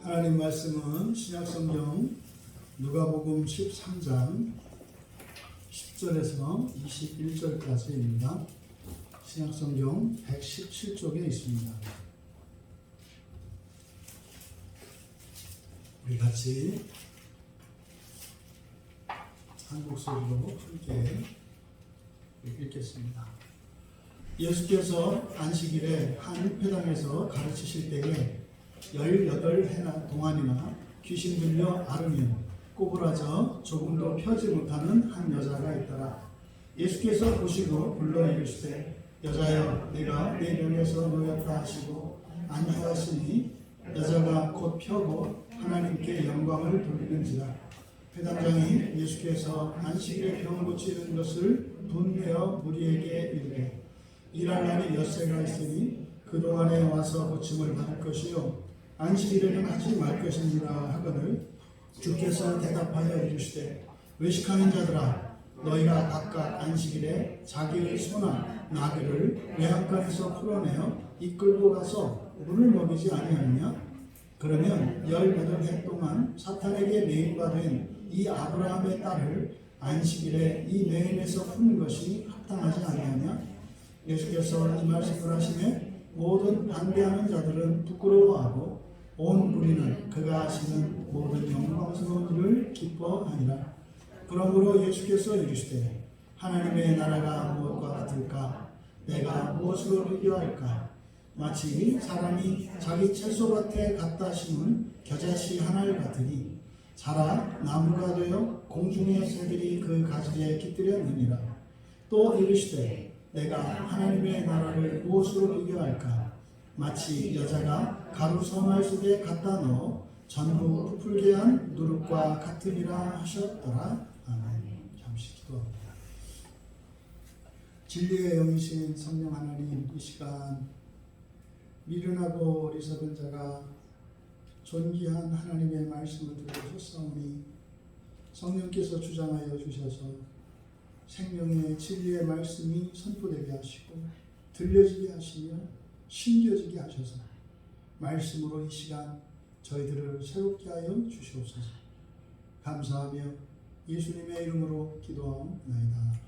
하나님 말씀은 신약성경 누가복음 13장 10절에서 21절까지입니다. 신약성경 117쪽에 있습니다. 우리 같이 한 목소리로 함께 읽겠습니다. 예수께서 안식일에 한 회당에서 가르치실 때에 18해 동안이나 귀신 들려 앓으며 꼬부라져 조금도 펴지 못하는 한 여자가 있더라. 예수께서 보시고 불러 이르시되 여자여 내가 내 병에서 놓였다 하시고 안하였으니 여자가 곧 펴고 하나님께 영광을 돌리는지라. 회당장이 예수께서 안식일에 병 고치는 것을 분내어 무리에게 이르되 일할 날이 엿새가 있으니 그동안에 와서 고침을 받을 것이요 안식일에는 하지 말 것이니라 하거늘 주께서 대답하여 이르시되 외식하는 자들아 너희가 각각 안식일에 자기의 소나 나귀를 외양간에서 풀어내어 이끌고 가서 물을 먹이지 아니하느냐? 그러면 18해 동안 사탄에게 매인받은 이 아브라함의 딸을 안식일에 이 매인에서 푸는 것이 합당하지 아니하냐? 예수께서 이 말씀을 하시매 모든 반대하는 자들은 부끄러워하고 온 무리는 그가 하시는 모든 영광스러운 일을 기뻐하니라. 그러므로 예수께서 이르시되 하나님의 나라가 무엇과 같을까? 내가 무엇으로 비교할까? 마치 사람이 자기 채소밭에 갖다 심은 겨자씨 하나를 같으니 자라 나무가 되어 공중의 새들이 그 가지에 깃들였느니라. 또 이르시되 내가 하나님의 나라를 무엇으로 비교할까? 마치 여자가 가루 선알 속에 갖다 넣어 전부 부풀게 한 누룩과 같으리라 하셨더라. 아멘. 잠시 기도합니다. 진리의 영이신 성령 하나님, 이 시간 미련하고 어리석은 자가 존귀한 하나님의 말씀을 듣고 섰사오니 성령께서 주장하여 주셔서 생명의 진리의 말씀이 선포되게 하시고 들려지게 하시며 심겨지게 하셔서 말씀으로 이 시간 저희들을 새롭게 하여 주시옵소서. 감사하며 예수님의 이름으로 기도하옵나이다.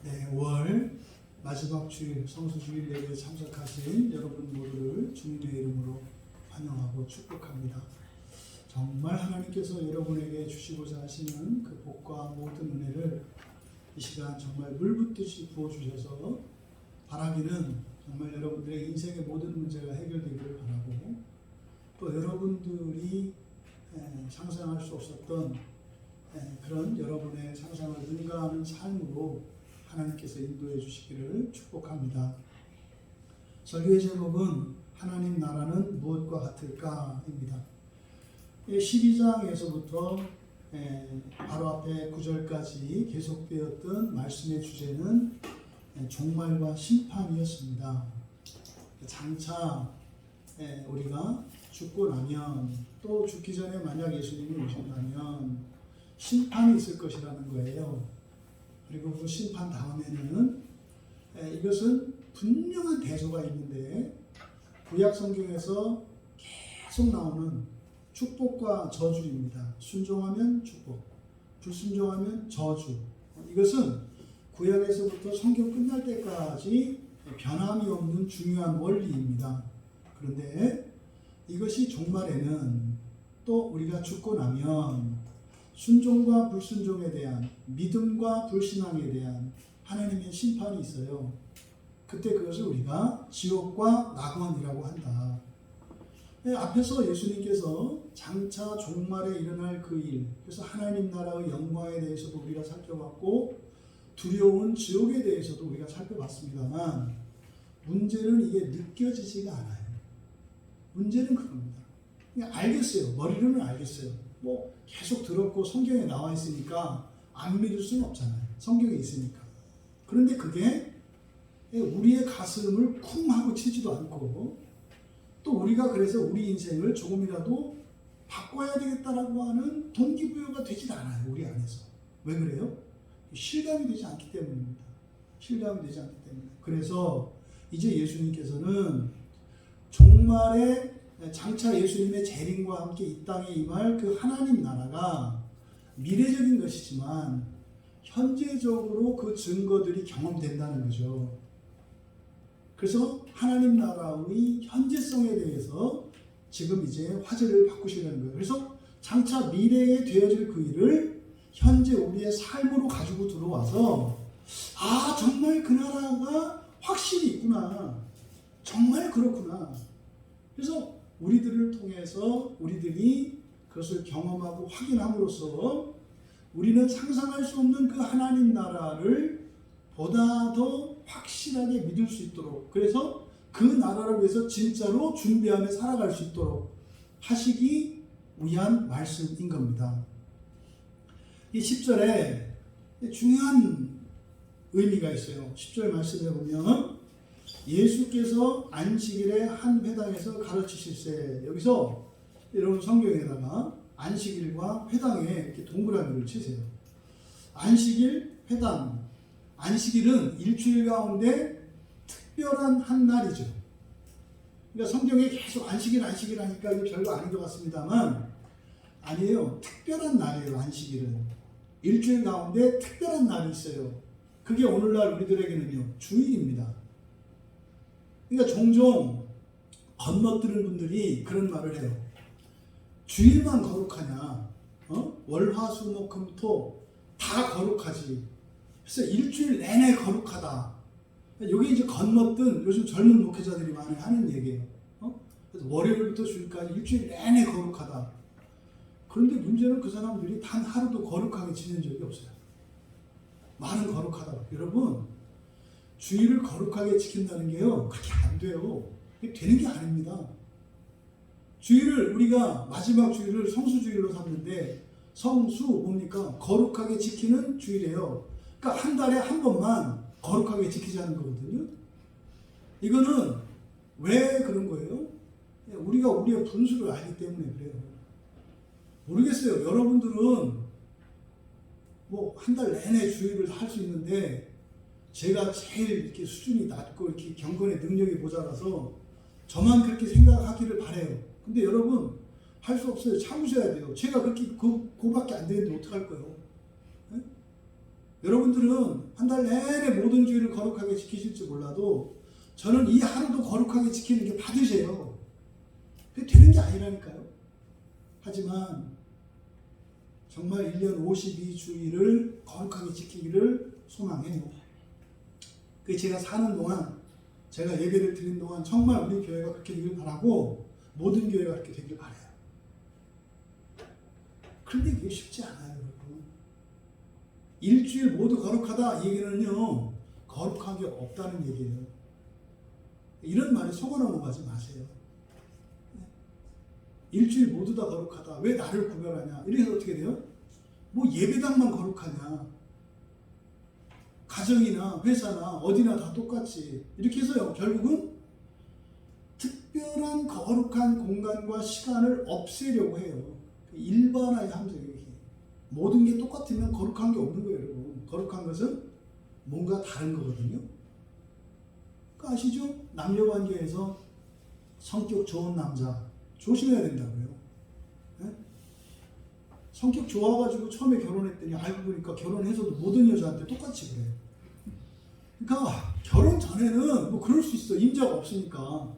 네, 5월 마지막 주일 성수주일 예배에 참석하신 여러분 모두를 주님의 이름으로 환영하고 축복합니다. 정말 하나님께서 여러분에게 주시고자 하시는 그 복과 모든 은혜를 이 시간 정말 물붓듯이 부어주셔서 바라기는 정말 여러분들의 인생의 모든 문제가 해결되기를 바라고 또 여러분들이 상상할 수 없었던 그런 여러분의 상상을 능가하는 삶으로 하나님께서 인도해 주시기를 축복합니다. 설교의 제목은 하나님 나라는 무엇과 같을까? 입니다. 12장에서부터 바로 앞에 9절까지 계속되었던 말씀의 주제는 종말과 심판이었습니다. 장차 우리가 죽고 나면 또 죽기 전에 만약 예수님이 오신다면 심판이 있을 것이라는 거예요. 그리고 그 심판 다음에는 이것은 분명한 대조가 있는데 구약 성경에서 계속 나오는 축복과 저주입니다. 순종하면 축복, 불순종하면 저주. 이것은 구약에서부터 성경 끝날 때까지 변함이 없는 중요한 원리입니다. 그런데 이것이 종말에는 또 우리가 죽고 나면 순종과 불순종에 대한 믿음과 불신앙에 대한 하나님의 심판이 있어요. 그때 그것을 우리가 지옥과 낙원이라고 한다. 앞에서 예수님께서 장차 종말에 일어날 그 일, 그래서 하나님 나라의 영광에 대해서도 우리가 살펴봤고 두려운 지옥에 대해서도 우리가 살펴봤습니다만 문제는 이게 느껴지지가 않아요. 문제는 그겁니다. 그냥 알겠어요. 머리로는 알겠어요. 뭐 계속 들었고 성경에 나와 있으니까 안 믿을 수는 없잖아요. 성경에 있으니까. 그런데 그게 우리의 가슴을 쿵 하고 치지도 않고 또 우리가 그래서 우리 인생을 조금이라도 바꿔야 되겠다라고 하는 동기부여가 되질 않아요. 우리 안에서. 왜 그래요? 실감이 되지 않기 때문입니다. 실감이 되지 않기 때문에. 그래서 이제 예수님께서는 종말에 장차 예수님의 재림과 함께 이 땅에 임할 그 하나님 나라가 미래적인 것이지만 현재적으로 그 증거들이 경험된다는 거죠. 그래서 하나님 나라의 현재성에 대해서 지금 이제 화제를 바꾸시려는 거예요. 그래서 장차 미래에 되어질 그 일을 현재 우리의 삶으로 가지고 들어와서 정말 그 나라가 확실히 있구나. 정말 그렇구나. 그래서 우리들을 통해서 우리들이 그것을 경험하고 확인함으로써 우리는 상상할 수 없는 그 하나님 나라를 보다 더 확실하게 믿을 수 있도록, 그래서 그 나라를 위해서 진짜로 준비하며 살아갈 수 있도록 하시기 위한 말씀인 겁니다. 이 10절에 중요한 의미가 있어요. 10절 말씀에 보면 예수께서 안식일에 한 회당에서 가르치실세. 여기서 여러분 성경에다가 안식일과 회당에 이렇게 동그라미를 치세요. 안식일, 회당. 안식일은 일주일 가운데 특별한 한 날이죠. 그러니까 성경에 계속 안식일 하니까 이게 별거 아닌 것 같습니다만 아니에요. 특별한 날이에요. 안식일은. 일주일 가운데 특별한 날이 있어요. 그게 오늘날 우리들에게는요. 주일입니다. 그러니까 종종 건너뛰는 분들이 그런 말을 해요. 주일만 거룩하냐? 월화수목금토 다 거룩하지. 그래서 일주일 내내 거룩하다. 여기 이제 건너뛴 요즘 젊은 목회자들이 많이 하는 얘기예요. 그래서 월요일부터 주일까지 일주일 내내 거룩하다. 그런데 문제는 그 사람들이 단 하루도 거룩하게 지낸 적이 없어요. 말은 거룩하다. 여러분, 주일을 거룩하게 지킨다는 게요, 그렇게 안 돼요. 그게 되는 게 아닙니다. 주일을 우리가 마지막 주일을 성수주일로 삼는데 성수 뭡니까? 거룩하게 지키는 주일이에요. 그러니까 한 달에 한 번만 거룩하게 지키자는 거거든요. 이거는 왜 그런 거예요? 우리가 우리의 분수를 알기 때문에 그래요. 모르겠어요. 여러분들은 뭐 한 달 내내 주일을 할 수 있는데 제가 제일 이렇게 수준이 낮고 이렇게 경건의 능력이 모자라서 저만 그렇게 생각하기를 바래요. 근데 여러분 할 수 없어요. 참으셔야 돼요. 제가 그렇게 그거밖에 안 되는데 어떡할 거예요? 네? 여러분들은 한 달 내내 모든 주일을 거룩하게 지키실지 몰라도 저는 이 하루도 거룩하게 지키는 게 받으세요. 그게 되는 게 아니라니까요. 하지만 정말 1년 52주일을 거룩하게 지키기를 소망해요. 그 제가 사는 동안, 제가 예배를 드린 동안 정말 우리 교회가 그렇게 되길 바라고 모든 교회가 그렇게 되길 바라요. 그런데 그게 쉽지 않아요, 여러분. 일주일 모두 거룩하다 이 얘기는요, 거룩한 게 없다는 얘기예요. 이런 말에 속아 넘어가지 마세요. 일주일 모두 다 거룩하다. 왜 나를 구별하냐? 이래서 어떻게 돼요? 뭐 예배당만 거룩하냐? 가정이나 회사나 어디나 다 똑같이. 이렇게 해서요, 결국은 특별한 거룩한 공간과 시간을 없애려고 해요. 일반화의 함정이에요. 모든 게 똑같으면 거룩한 게 없는 거예요, 여러분. 거룩한 것은 뭔가 다른 거거든요. 그러니까 아시죠? 남녀관계에서 성격 좋은 남자 조심해야 된다고요. 네? 성격 좋아가지고 처음에 결혼했더니 알고 보니까 결혼해서도 모든 여자한테 똑같이 그래요. 그러니까 결혼 전에는 뭐 그럴 수 있어. 인자가 없으니까.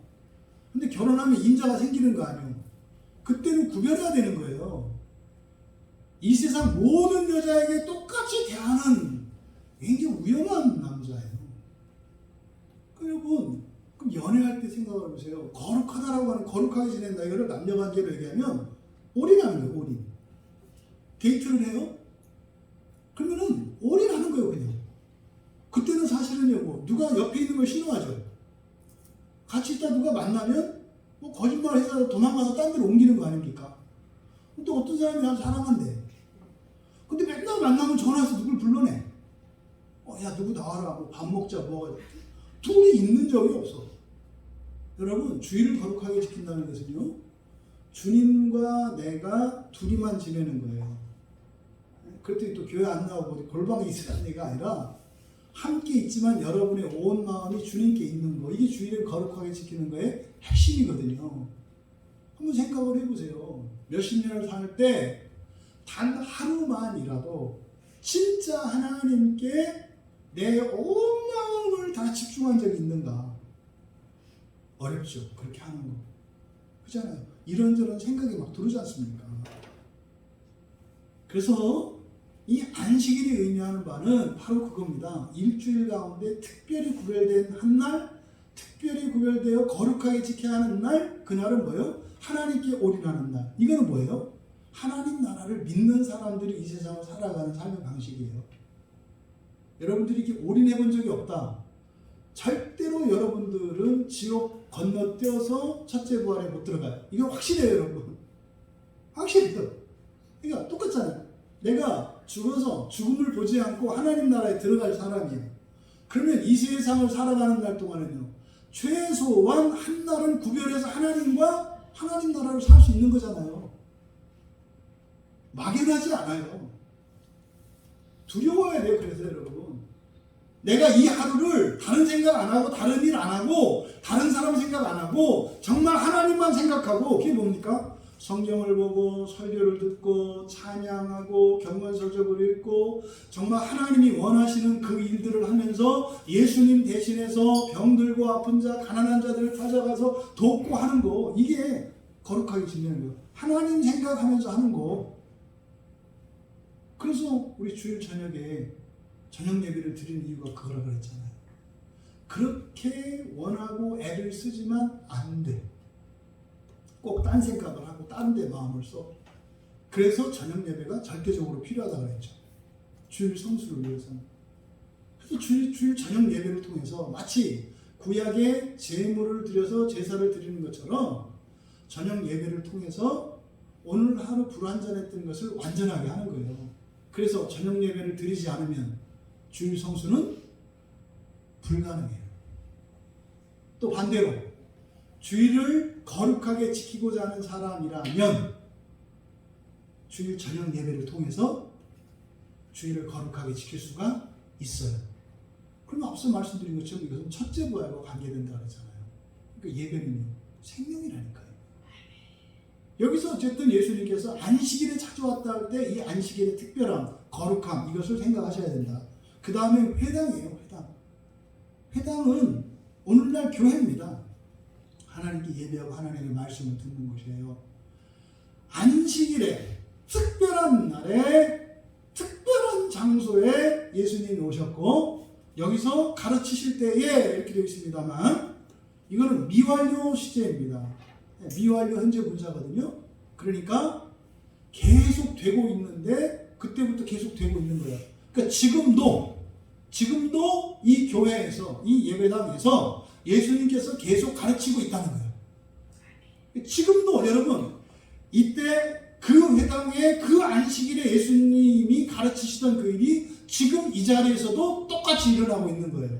근데 결혼하면 인자가 생기는 거 아니에요. 그때는 구별해야 되는 거예요. 이 세상 모든 여자에게 똑같이 대하는 굉장히 위험한 남자예요. 여러분, 그럼 연애할 때 생각을 해보세요. 거룩하다라고 하는, 거룩하게 지낸다, 이거를 남녀관계로 얘기하면 올인하는 거예요. 올인. 데이트를 해요? 그러면은 올인하는 거예요, 그냥. 그때는 사실은요, 뭐 누가 옆에 있는 걸 싫어하죠. 같이 있다 누가 만나면 뭐 거짓말해서 도망가서 딴 데로 옮기는 거 아닙니까? 또 어떤 사람이 나를 사랑한대. 근데 맨날 만나면 전화해서 누굴 불러내. 야, 누구 나와라, 뭐 밥 먹자, 뭐. 둘이 있는 적이 없어. 여러분, 주일을 거룩하게 지킨다는 것은요, 주님과 내가 둘이만 지내는 거예요. 그랬더니 또 교회 안 나오고 골방에 있으라는 얘기가 아니라 함께 있지만 여러분의 온 마음이 주님께 있는 거, 이게 주일을 거룩하게 지키는 거의 핵심이거든요. 한번 생각을 해보세요. 몇십 년을 살 때 단 하루만이라도 진짜 하나님께 내 온 마음을 다 집중한 적이 있는가? 어렵죠. 그렇게 하는 거. 그렇잖아요. 이런저런 생각이 막 들지 않습니까? 그래서 이 안식일이 의미하는 바는 바로 그겁니다. 일주일 가운데 특별히 구별된 한 날, 특별히 구별되어 거룩하게 지켜야 하는 날, 그날은 뭐예요? 하나님께 올인하는 날. 이거는 뭐예요? 하나님 나라를 믿는 사람들이 이 세상을 살아가는 삶의 방식이에요. 여러분들이 이렇게 올인해 본 적이 없다. 절대로 여러분들은 지옥 건너뛰어서 첫째 부활에 못 들어가요. 이거 확실해요, 여러분. 확실해요. 그러니까 똑같잖아요. 내가 죽어서 죽음을 보지 않고 하나님 나라에 들어갈 사람이에요. 그러면 이 세상을 살아가는 날 동안은요, 최소한 한 날은 구별해서 하나님과 하나님 나라를 살 수 있는 거잖아요. 막연하지 않아요. 두려워야 돼요. 그래서 여러분, 내가 이 하루를 다른 생각 안 하고 다른 일 안 하고 다른 사람 생각 안 하고 정말 하나님만 생각하고, 그게 뭡니까? 성경을 보고 설교를 듣고 찬양하고 경건서적을 읽고 정말 하나님이 원하시는 그 일들을 하면서 예수님 대신해서 병들고 아픈 자, 가난한 자들을 찾아가서 돕고 하는 거, 이게 거룩하게 지내는 거예요. 하나님 생각하면서 하는 거. 그래서 우리 주일 저녁에 저녁 예배를 드리는 이유가 그거라 그랬잖아요. 그렇게 원하고 애를 쓰지만 안 돼. 꼭 딴 생각을 하고 딴 데 마음을 써. 그래서 저녁 예배가 절대적으로 필요하다고 그랬죠. 주일 성수를 위해서는. 그래서 주일 저녁 예배를 통해서 마치 구약의 제물을 드려서 제사를 드리는 것처럼 저녁 예배를 통해서 오늘 하루 불완전했던 것을 완전하게 하는 거예요. 그래서 저녁 예배를 드리지 않으면 주일 성수는 불가능해요. 또 반대로 주일을 거룩하게 지키고자 하는 사람이라면 주일 저녁 예배를 통해서 주일을 거룩하게 지킬 수가 있어요. 그럼 앞서 말씀드린 것처럼 이것은 첫째 부활과 관계된다고 했잖아요. 그러니까 예배는 생명이라니까요. 여기서 어쨌든 예수님께서 안식일에 찾아왔다 할 때 이 안식일의 특별함, 거룩함, 이것을 생각하셔야 된다. 그 다음에 회당이에요. 회당은 오늘날 교회입니다. 하나님께 예배하고 하나님의 말씀을 듣는 곳이에요. 안식일에 특별한 날에 특별한 장소에 예수님이 오셨고, 여기서 가르치실 때에 이렇게 되어 있습니다만 이거는 미완료 시제입니다. 미완료 현재 분사거든요. 그러니까 계속 되고 있는데 그때부터 계속 되고 있는 거예요. 그러니까 지금도 이 교회에서, 이 예배당에서 예수님께서 계속 가르치고 있다는 거예요. 지금도 여러분, 이때 그 회당에 그 안식일에 예수님이 가르치시던 그 일이 지금 이 자리에서도 똑같이 일어나고 있는 거예요.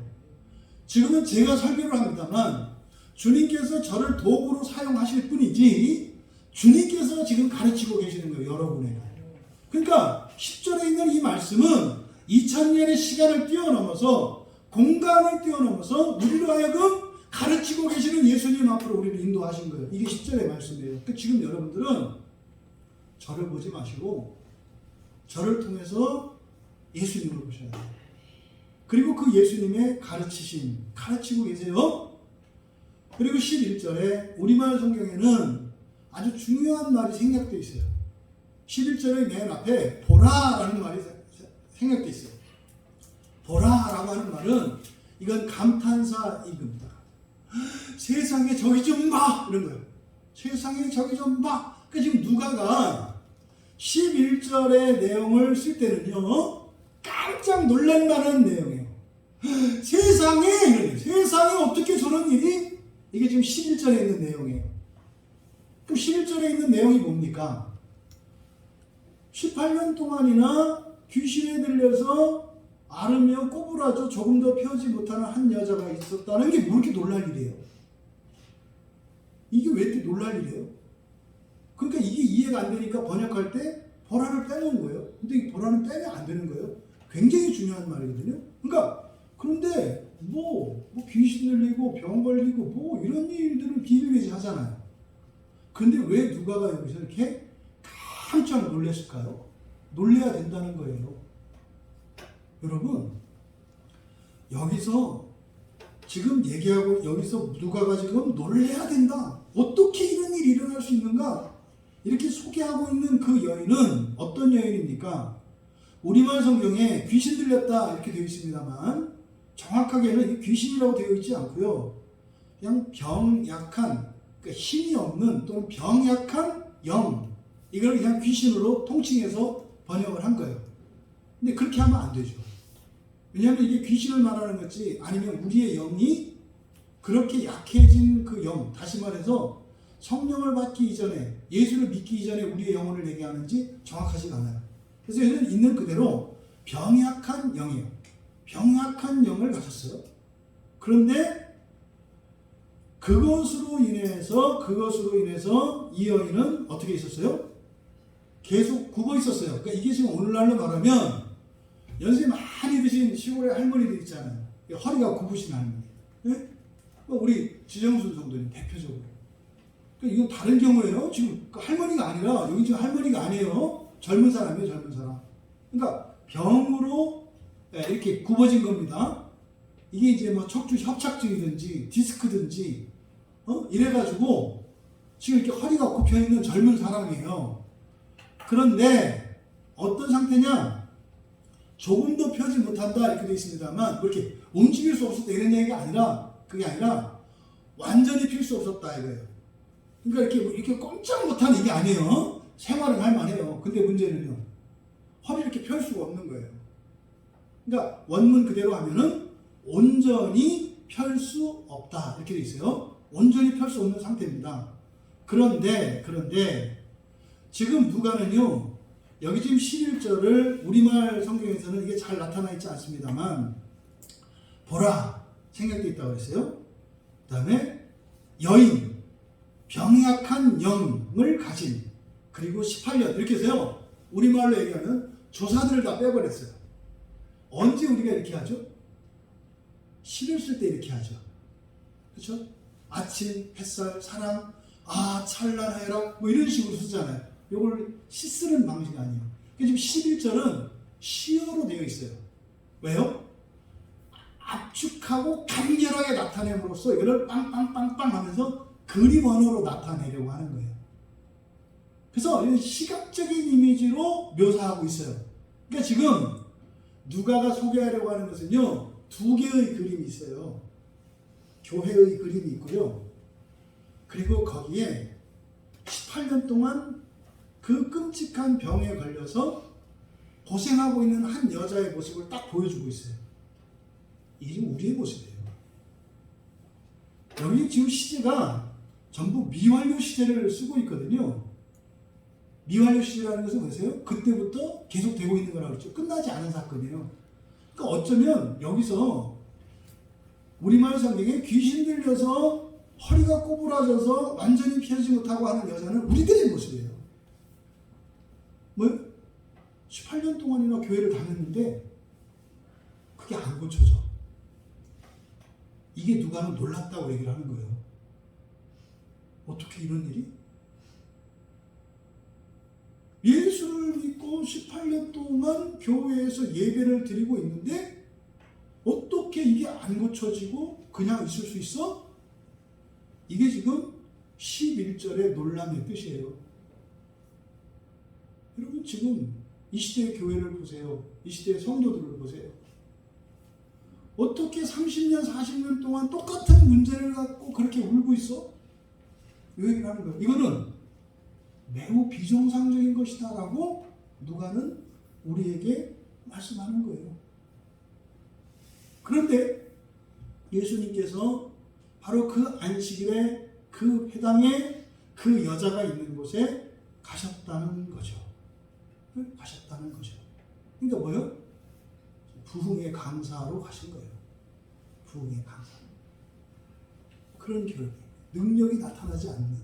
지금은 제가 설교를 합니다만 주님께서 저를 도구로 사용하실 뿐이지 주님께서 지금 가르치고 계시는 거예요. 여러분에게. 그러니까 10절에 있는 이 말씀은 2000년의 시간을 뛰어넘어서, 공간을 뛰어넘어서 우리로 하여금 가르치고 계시는 예수님 앞으로 우리를 인도하신 거예요. 이게 10절의 말씀이에요. 그러니까 지금 여러분들은 저를 보지 마시고 저를 통해서 예수님을 보셔야 돼요. 그리고 그 예수님의 가르치고 계세요. 그리고 11절에 우리말 성경에는 아주 중요한 말이 생략되어 있어요. 11절의 맨 앞에 보라라는 말이 생략되어 있어요. 보라라고 하는 말은 이건 감탄사이겁니다. 세상에 저기 좀 봐! 이런 거예요. 세상에 저기 좀 봐! 그러니까 지금 누가가 11절의 내용을 쓸 때는요, 깜짝 놀랄만한 내용이에요. 세상에 어떻게 저런 일이? 이게 지금 11절에 있는 내용이에요. 그럼 11절에 있는 내용이 뭡니까? 18년 동안이나 귀신에 들려서 앓으며 꼬부라져 조금 더 펴지 못하는 한 여자가 있었다는 게 뭐 이렇게 놀랄 일이에요? 이게 왜 이렇게 놀랄 일이에요? 그러니까 이게 이해가 안 되니까 번역할 때 보라를 빼놓은 거예요. 근데 이 보라는 빼면 안 되는 거예요. 굉장히 중요한 말이거든요. 그러니까 그런데 뭐 귀신 들리고 병 걸리고 뭐 이런 일들을 비일비재 하잖아요. 근데 왜 누가가 여기서 이렇게 깜짝 놀랐을까요? 놀래야 된다는 거예요. 여러분, 여기서 지금 얘기하고 여기서 누가가 지금 놀래야 된다. 어떻게 이런 일이 일어날 수 있는가? 이렇게 소개하고 있는 그 여인은 어떤 여인입니까? 우리말 성경에 귀신 들렸다 이렇게 되어 있습니다만 정확하게는 귀신이라고 되어 있지 않고요. 그냥 병약한, 그러니까 힘이 없는 또는 병약한 영, 이걸 그냥 귀신으로 통칭해서 번역을 한 거예요. 근데 그렇게 하면 안 되죠. 왜냐하면 이게 귀신을 말하는 거지, 아니면 우리의 영이 그렇게 약해진 그 영, 다시 말해서 성령을 받기 이전에, 예수를 믿기 이전에 우리의 영혼을 얘기하는지 정확하지가 않아요. 그래서 얘는 있는 그대로 병약한 영이에요. 병약한 영을 가졌어요. 그런데 그것으로 인해서 이 여인은 어떻게 있었어요? 계속 굽어 있었어요. 그러니까 이게 지금 오늘날로 말하면 연세 많이 드신 시골의 할머니들 있잖아요. 허리가 굽으신 할머니. 네? 우리 지정순 성도님 대표적으로. 그러니까 이건 다른 경우예요. 지금 그 할머니가 아니라, 여기 지금 할머니가 아니에요. 젊은 사람이에요, 젊은 사람. 그러니까 병으로 이렇게 굽어진 겁니다. 이게 이제 뭐 척추 협착증이든지 디스크든지 이래가지고 지금 이렇게 허리가 굽혀 있는 젊은 사람이에요. 그런데 어떤 상태냐? 조금도 펴지 못한다 이렇게 되어 있습니다만, 뭐 이렇게 움직일 수 없었다 이런 얘기가 아니라, 그게 아니라 완전히 필 수 없었다 이거예요. 그러니까 이렇게 꼼짝 못하는 이게 아니에요. 생활은 할 만해요. 근데 문제는요, 허리 이렇게 펼 수가 없는 거예요. 그러니까 원문 그대로 하면은 온전히 펼 수 없다 이렇게 되어 있어요. 온전히 펼 수 없는 상태입니다. 그런데 지금 누가는요, 여기 지금 11절을 우리말 성경에서는 이게 잘 나타나 있지 않습니다만, 보라 생략되어 있다고 그랬어요. 그 다음에 여인, 병약한 영을 가진, 그리고 18년 이렇게 해서요, 우리말로 얘기하면 조사들을 다 빼버렸어요. 언제 우리가 이렇게 하죠? 시를 쓸 때 이렇게 하죠. 그렇죠? 아침, 햇살, 사랑, 찬란하여라 뭐 이런 식으로 쓰잖아요. 이걸 시 쓰는 방식이 아니에요. 지금 11절은 시어로 되어 있어요. 왜요? 압축하고 간결하게 나타냄으로써 이거를 빵빵빵빵 하면서 그림 언어로 나타내려고 하는 거예요. 그래서 이런 시각적인 이미지로 묘사하고 있어요. 그러니까 지금 누가가 소개하려고 하는 것은요, 두 개의 그림이 있어요. 교회의 그림이 있고요. 그리고 거기에 18년 동안 그 끔찍한 병에 걸려서 고생하고 있는 한 여자의 모습을 딱 보여주고 있어요. 이게 지금 우리의 모습이에요. 여기 지금 시제가 전부 미완료 시제를 쓰고 있거든요. 미완료 시제라는 것은 뭐세요? 그때부터 계속 되고 있는 거라고 그랬죠. 끝나지 않은 사건이에요. 그러니까 어쩌면 여기서 우리말 성경에 귀신 들려서 허리가 꼬부라져서 완전히 피하지 못하고 하는 여자는 우리들의 모습이에요. 뭐요? 18년 동안이나 교회를 다녔는데 그게 안 고쳐져. 이게 누가는 놀랐다고 얘기를 하는 거예요. 어떻게 이런 일이? 예수를 믿고 18년 동안 교회에서 예배를 드리고 있는데 어떻게 이게 안 고쳐지고 그냥 있을 수 있어? 이게 지금 11절의 놀람의 뜻이에요. 여러분, 지금 이 시대의 교회를 보세요. 이 시대의 성도들을 보세요. 어떻게 30년, 40년 동안 똑같은 문제를 갖고 그렇게 울고 있어? 이 얘기를 하는 거예요. 이거는 매우 비정상적인 것이다 라고 누가는 우리에게 말씀하는 거예요. 그런데 예수님께서 바로 그 안식일에 그 회당에 그 여자가 있는 곳에 가셨다는 거죠. 가셨다는 거죠. 그러니까 뭐요? 부흥의 강사로 가신 거예요. 부흥의 강사. 그런 교회, 능력이 나타나지 않는,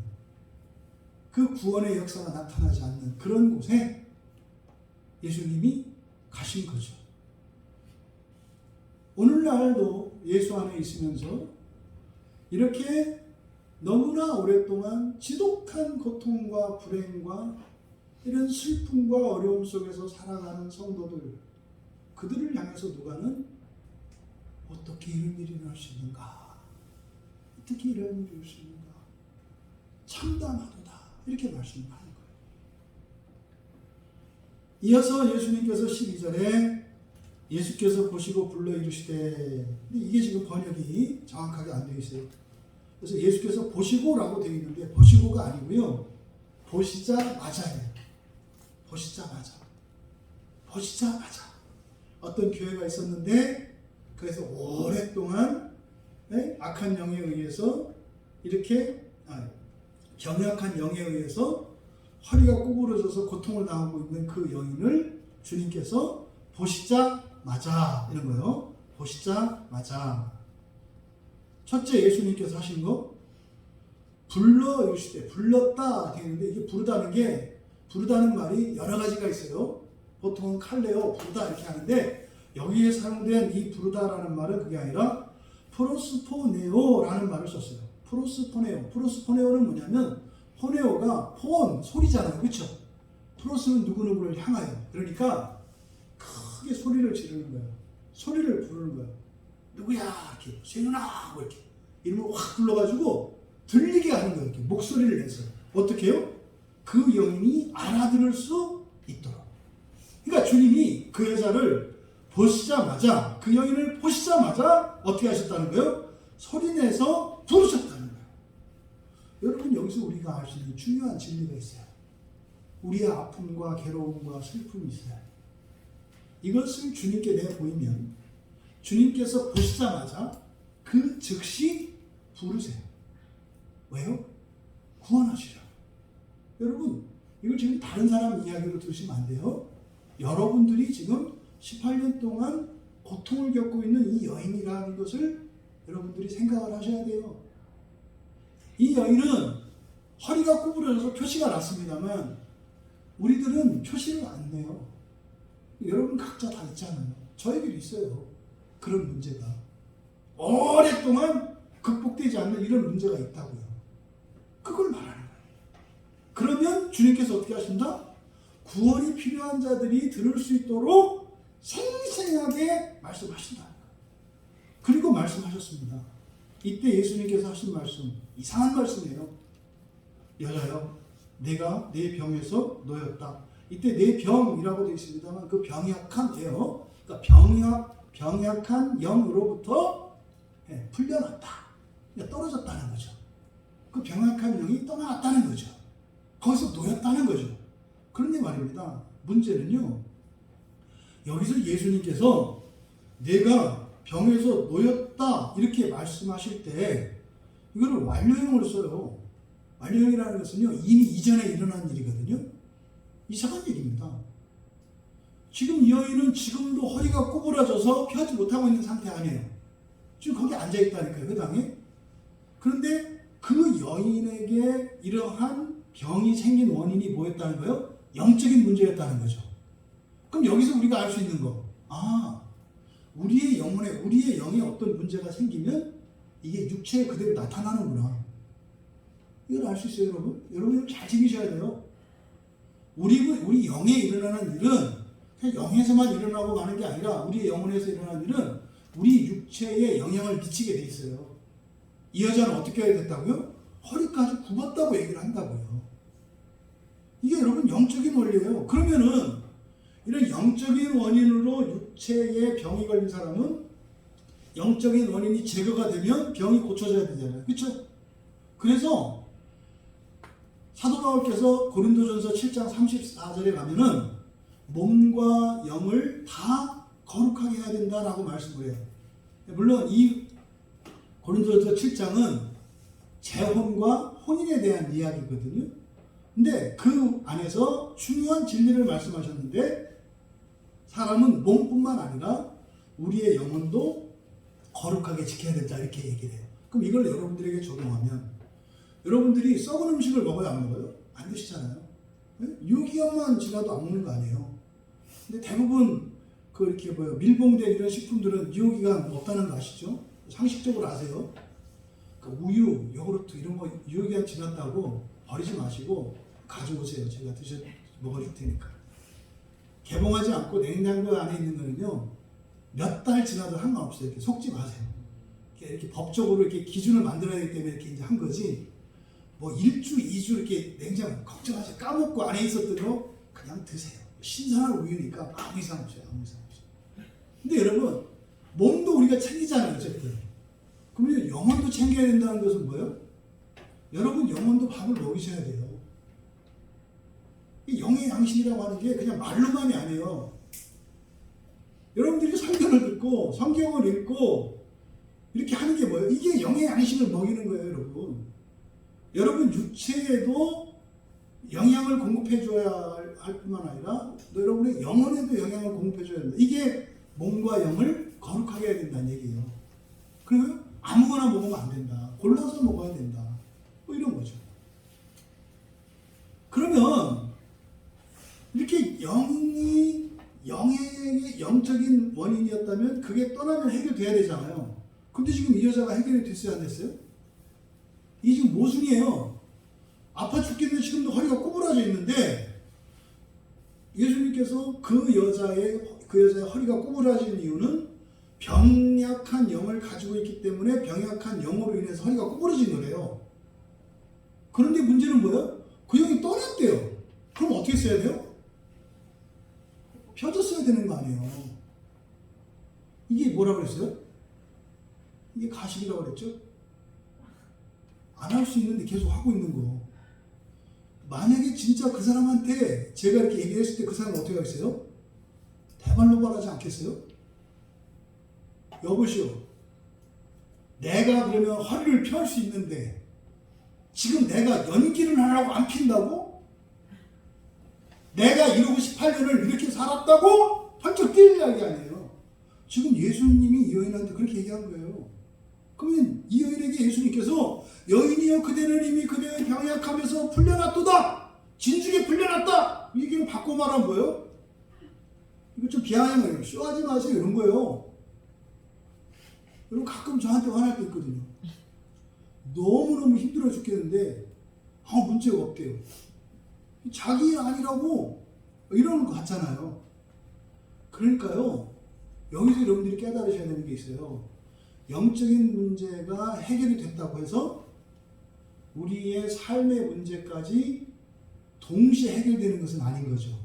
그 구원의 역사가 나타나지 않는 그런 곳에 예수님이 가신 거죠. 오늘날도 예수 안에 있으면서 이렇게 너무나 오랫동안 지독한 고통과 불행과 이런 슬픔과 어려움 속에서 살아가는 성도들, 그들을 향해서 누가는 어떻게 이런 일이 일어날 수 있는가? 어떻게 이런 일이 일어날 수 있는가? 참담하도다. 이렇게 말씀하는 거예요. 이어서 예수님께서 12절에 예수께서 보시고 불러 이르시되, 근데 이게 지금 번역이 정확하게 안 되어 있어요. 그래서 예수께서 보시고라고 되어 있는데 보시고가 아니고요. 보시자마자예요. 보시자마자. 보시자마자. 어떤 교회가 있었는데 그래서 오랫동안 악한 영에 의해서 이렇게 병약한 영에 의해서 허리가 구부러져서 고통을 당하고 있는 그 여인을 주님께서 보시자마자 이런 거예요. 보시자마자. 첫째 예수님께서 하신 거 불러 이르시되, 불렀다 되는데 이게 부르다는 말이 여러 가지가 있어요. 보통은 칼레오 부르다 이렇게 하는데 여기에 사용된 이 부르다라는 말은 그게 아니라 프로스포네오라는 말을 썼어요. 프로스포네오는 뭐냐면 포네오가 포온 소리잖아요. 그렇죠? 프로스는 누구누구를 향하여. 그러니까 크게 소리를 지르는 거예요. 소리를 부르는 거예요. 누구야? 이렇게 세윤아 이렇게 이름을 확 불러가지고 들리게 하는 거예요. 이렇게 목소리를 내서. 어떻게 해요? 그 여인이 알아들을 수 있도록. 그러니까 주님이 그 여자를 보시자마자, 그 여인을 보시자마자 어떻게 하셨다는 거예요? 소리내서 부르셨다는 거예요. 여러분, 여기서 우리가 알 수 있는 중요한 진리가 있어요. 우리의 아픔과 괴로움과 슬픔이 있어요. 이것을 주님께 내보이면 주님께서 보시자마자 그 즉시 부르세요. 왜요? 구원하시려. 여러분, 이걸 지금 다른 사람 이야기로 들으시면 안 돼요. 여러분들이 지금 18년 동안 고통을 겪고 있는 이 여인이라는 것을 여러분들이 생각을 하셔야 돼요. 이 여인은 허리가 구부러져서 표시가 났습니다만 우리들은 표시를 안 내요. 여러분 각자 다 있잖아요. 저에게도 있어요. 그런 문제가. 오랫동안 극복되지 않는 이런 문제가 있다고요. 그걸 말하는 거예요. 그러면 주님께서 어떻게 하신다? 구원이 필요한 자들이 들을 수 있도록 생생하게 말씀하신다. 그리고 말씀하셨습니다. 이때 예수님께서 하신 말씀, 이상한 말씀이에요. 여자여, 내가 내 병에서 놓였다. 이때 내 병이라고 되어 있습니다만 그 병약한데요. 그러니까 병약한 영으로부터 풀려났다. 그러니까 떨어졌다는 거죠. 그 병약한 영이 떠나갔다는 거죠. 거기서 놓였다는 거죠. 그런데 말입니다. 문제는요. 여기서 예수님께서 내가 병에서 놓였다 이렇게 말씀하실 때 이거를 완료형으로 써요. 완료형이라는 것은요. 이미 이전에 일어난 일이거든요. 이상한 얘기입니다. 지금 이 여인은 지금도 허리가 구부러져서 펴지 못하고 있는 상태 아니에요. 지금 거기 앉아있다니까요. 회당에. 그런데 그 여인에게 이러한 병이 생긴 원인이 뭐였다는 거예요? 영적인 문제였다는 거죠. 그럼 여기서 우리가 알 수 있는 거, 우리의 영에 어떤 문제가 생기면 이게 육체에 그대로 나타나는구나. 이걸 알 수 있어요, 여러분. 여러분 이걸 잘 챙기셔야 돼요. 우리 영에 일어나는 일은 그냥 영에서만 일어나고 가는 게 아니라 우리의 영혼에서 일어나는 일은 우리 육체에 영향을 미치게 돼 있어요. 이 여자는 어떻게 해야 됐다고요? 허리까지 굽었다고 얘기를 한다고요. 이게 여러분 영적인 원리예요. 그러면은 이런 영적인 원인으로 육체에 병이 걸린 사람은 영적인 원인이 제거가 되면 병이 고쳐져야 되잖아요. 그렇죠? 그래서 사도 바울께서 고린도전서 7장 34절에 가면은 몸과 영을 다 거룩하게 해야 된다라고 말씀을 해요. 물론 이 고린도전서 7장은 재혼과 혼인에 대한 이야기거든요. 근데 그 안에서 중요한 진리를 말씀하셨는데 사람은 몸뿐만 아니라 우리의 영혼도 거룩하게 지켜야 된다 이렇게 얘기를 해요. 그럼 이걸 여러분들에게 적용하면 여러분들이 썩은 음식을 먹어요, 안 먹어요? 안 드시잖아요. 유기견만 지나도 안 먹는 거 아니에요. 근데 대부분 밀봉된 이런 식품들은 유효기간 없다는 거 아시죠? 상식적으로 아세요? 그 우유, 요구르트 이런 거 유효기한 지났다고 버리지 마시고 가져오세요. 제가 먹어줄 테니까. 개봉하지 않고 냉장고 안에 있는 거는요, 몇 달 지나도 상관없어요. 이렇게 속지 마세요. 이렇게 법적으로 이렇게 기준을 만들어야 되기 때문에 이렇게 이제 한 거지. 뭐 1주, 2주 이렇게 냉장 걱정하지 까먹고 안에 있었던 거 그냥 드세요. 신선한 우유니까 아무 이상 없어요. 아무 이상 없어요. 근데 여러분, 몸도 우리가 챙기잖아요. 어쨌든. 그러면 영혼도 챙겨야 된다는 것은 뭐예요? 여러분 영혼도 밥을 먹이셔야 돼요. 영의 양식이라고 하는 게 그냥 말로만이 아니에요. 여러분들이 성경을 듣고 성경을 읽고 이렇게 하는 게 뭐예요? 이게 영의 양식을 먹이는 거예요, 여러분. 여러분 육체에도 영양을 공급해 줘야 할 뿐만 아니라 여러분의 영혼에도 영양을 공급해 줘야 된다. 이게 몸과 영을 거룩하게 해야 된다는 얘기예요. 그리고 아무거나 먹으면 안 된다. 골라서 먹어야 된다. 뭐 이런 거죠. 그러면 이렇게 영이 영의 영적인 원인이었다면 그게 떠나면 해결돼야 되잖아요. 근데 지금 이 여자가 해결이 됐어요, 안 됐어요? 이 지금 모순이에요. 아파 죽겠는데 지금도 허리가 꼬부라져 있는데 예수님께서 그 여자의 허리가 꼬부라진 이유는 병약한 영을 가지고 있기 때문에 병약한 영으로 인해서 허리가 꼬부러진 거래요. 그런데 문제는 뭐예요? 그 영이 떠났대요. 그럼 어떻게 써야 돼요? 펴졌어야 되는 거 아니에요. 이게 뭐라고 그랬어요? 이게 가식이라고 그랬죠? 안 할 수 있는데 계속 하고 있는 거. 만약에 진짜 그 사람한테 제가 이렇게 얘기했을 때 그 사람은 어떻게 하겠어요? 대발로발하지 않겠어요? 여보시오, 내가 그러면 허리를 펼 수 있는데 지금 내가 연기를 하라고 안 핀다고? 내가 이러고 18년을 이렇게 살았다고? 펄쩍 뛰는 이야기 아니에요. 지금 예수님이 이 여인한테 그렇게 얘기한 거예요. 그러면 이 여인에게 예수님께서 여인이여 그대는 이미 그대의 병약함에서 풀려났도다. 진즉에 풀려났다. 이 얘기를 바꿔 말한 거예요. 이거 좀 비아냥해요. 쇼하지 마세요. 이런 거예요. 여러분 가끔 저한테 화날 때 있거든요. 너무너무 힘들어 죽겠는데 문제가 없대요. 자기 일 아니라고 이러는 것 같잖아요. 그러니까요. 여기서 여러분들이 깨달으셔야 되는 게 있어요. 영적인 문제가 해결이 됐다고 해서 우리의 삶의 문제까지 동시에 해결되는 것은 아닌 거죠.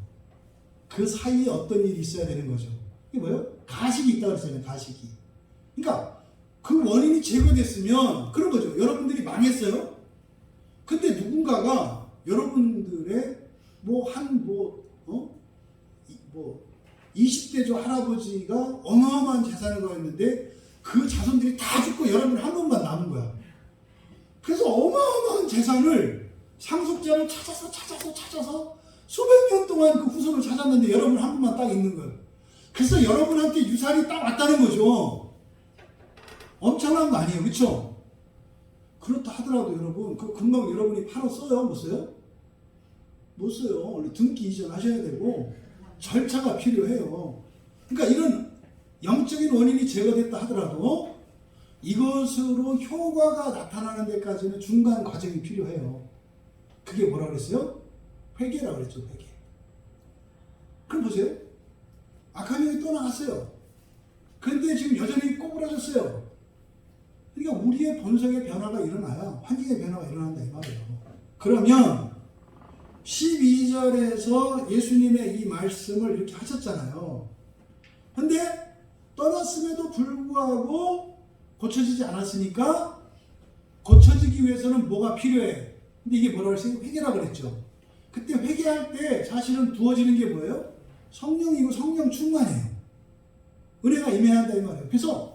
그 사이에 어떤 일이 있어야 되는 거죠. 이게 뭐예요? 가식이 있다고 그랬잖아요. 가식이. 그러니까 그 원인이 제거됐으면 그런 거죠. 여러분들이 망했어요. 근데 누군가가 여러분들의 20대조 할아버지가 어마어마한 재산을 가졌는데 그 자손들이 다 죽고 여러분 한 번만 남은 거야. 그래서 어마어마한 재산을 상속자를 찾아서 수백 년 동안 그 후손을 찾았는데 여러분 한 분만 딱 있는 거예요. 그래서 여러분한테 유산이 딱 왔다는 거죠. 엄청난 거 아니에요, 그렇죠? 그렇다 하더라도 여러분, 그 금방 여러분이 팔아 써요, 못 써요? 못 써요. 원래 등기 이전하셔야 되고 절차가 필요해요. 그러니까 이런 영적인 원인이 제거됐다 하더라도 이것으로 효과가 나타나는 데까지는 중간 과정이 필요해요. 그게 뭐라 그랬어요? 회개라고 그랬죠, 회개. 그럼 보세요. 악한 영이 떠나갔어요. 그런데 지금 여전히 꼬부라졌어요. 그러니까 우리의 본성의 변화가 일어나야 환경의 변화가 일어난다 이 말이에요. 그러면 12절에서 예수님의 이 말씀을 이렇게 하셨잖아요. 근데 떠났음에도 불구하고 고쳐지지 않았으니까 고쳐지기 위해서는 뭐가 필요해? 근데 이게 뭐라고 했어요? 회개라고 그랬죠. 그때 회개할 때 사실은 부어지는 게 뭐예요? 성령이고 성령 충만이에요. 은혜가 임해야 한다 이 말이에요. 그래서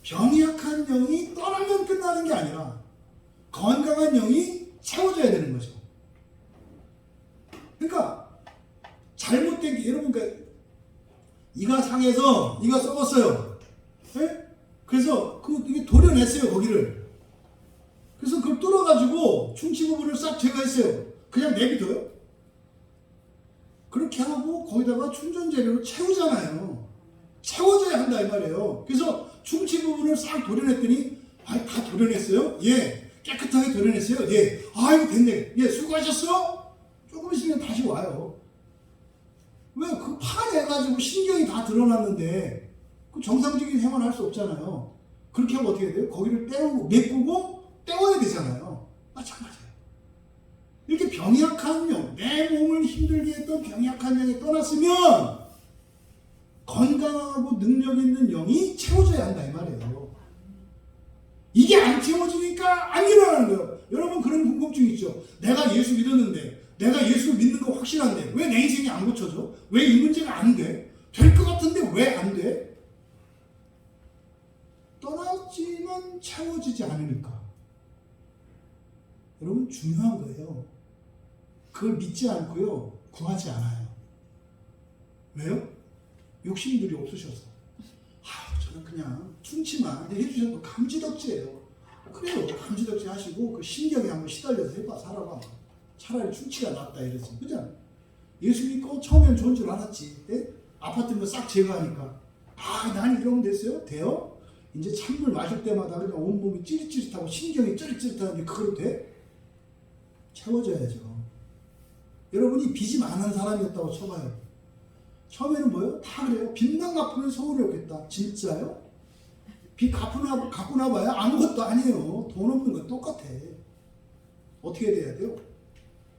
병약한 영이 떠나면 끝나는 게 아니라 건강한 영이 채워져야 되는 거죠. 그러니까 잘못된 게 여러분 이가 상해서 이가 썩었어요. 네? 그래서 이게 도려냈어요 거기를. 그래서 그걸 뚫어가지고 충치 부분을 싹 제거했어요. 그냥 내비둬요? 그렇게 하고 거기다가 충전 재료를 채우잖아요. 채워져야 한다 이 말이에요. 그래서 충치 부분을 싹 도려냈더니 아이, 다 도려냈어요? 예. 깨끗하게 도려냈어요? 예. 아이고, 됐네. 예, 수고하셨어? 조금 있으면 다시 와요. 왜? 그 파내가지고 신경이 다 드러났는데, 그 정상적인 생활을 할 수 없잖아요. 그렇게 하면 어떻게 돼요? 거기를 메꾸고 떼워야 되잖아요. 마찬가지예요. 이렇게 병약한 영, 내 몸을 힘들게 했던 병약한 영이 떠났으면 건강하고 능력 있는 영이 채워져야 한다 이 말이에요. 이게 안 채워지니까 안 일어나는 거예요. 여러분 그런 궁금증 있죠? 내가 예수 믿었는데, 내가 예수 믿는 거 확실한데 왜 내 인생이 안 고쳐져? 왜 이 문제가 안 돼? 될 것 같은데 왜 안 돼? 떠났지만 채워지지 않으니까. 여러분 중요한 거예요. 그걸 믿지 않고요 구하지 않아요. 왜요? 욕심들이 없으셔서. 저는 그냥 충치만 해주셔도 감지덕지예요. 그래요. 감지덕지 하시고 그 신경에 한번 시달려서 해봐 살아봐. 차라리 충치가 낫다 이랬어요. 그죠? 예수 믿고 처음엔 좋은 줄 알았지. 네? 아팠던 거 싹 제거하니까 난 이러면 됐어요? 돼요? 이제 찬물 마실 때마다 그냥 온몸이 찌릿찌릿하고 신경이 찌릿찌릿하는데 그걸 돼? 채워져야죠. 여러분이 빚이 많은 사람이었다고 쳐봐요. 처음에는 뭐예요? 다 그래요. 빚만 갚으면 서울이 오겠다. 진짜요? 빚 갚고 나봐야 아무것도 아니에요. 돈 없는 건 똑같아. 어떻게 돼야 돼요?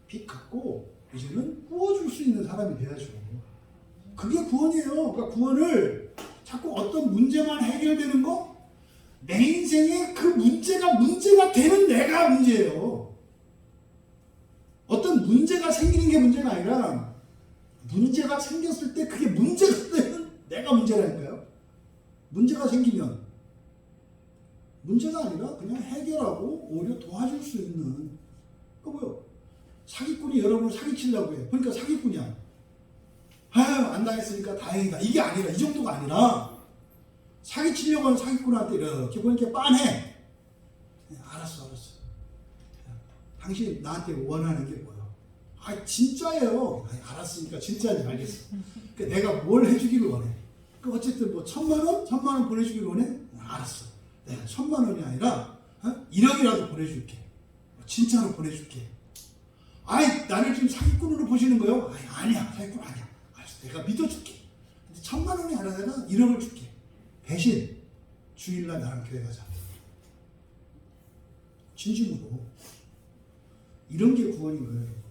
빚 갚고 이제는 구워줄 수 있는 사람이 돼야죠. 그게 구원이에요. 그러니까 구원을 자꾸 어떤 문제만 해결되는 거? 내 인생에 그 문제가 되는 내가 문제예요. 어떤 문제가 생기는 게 문제가 아니라 문제가 생겼을 때 그게 문제가 되는 내가 문제라니까요. 문제가 생기면 문제가 아니라 그냥 해결하고 오히려 도와줄 수 있는 그 뭐요? 사기꾼이 여러분을 사기치려고 해요. 그러니까 사기꾼이야. 안 당했으니까 다행이다. 이게 아니라 이 정도가 아니라 사기치려고 하는 사기꾼한테 이렇게 보니까 빤해. 알았어. 당신 나한테 원하는 게 뭐야? 진짜예요. 알았으니까 진짜인지 알겠어. 그러니까 내가 뭘 해주기를 원해? 어쨌든 뭐 1,000만 원 보내주기를 원해? 알았어. 내가 1,000만 원이 아니라 1억이라도 보내줄게. 진짜로 보내줄게. 나를 지금 사기꾼으로 보시는 거예요? 아니야. 사기꾼 아니야. 알았어. 내가 믿어줄게. 1,000만 원이 아니라 내가 1억을 줄게. 대신 주일날 나랑 교회 가자. 진심으로. 이런 게 구원인 거예요.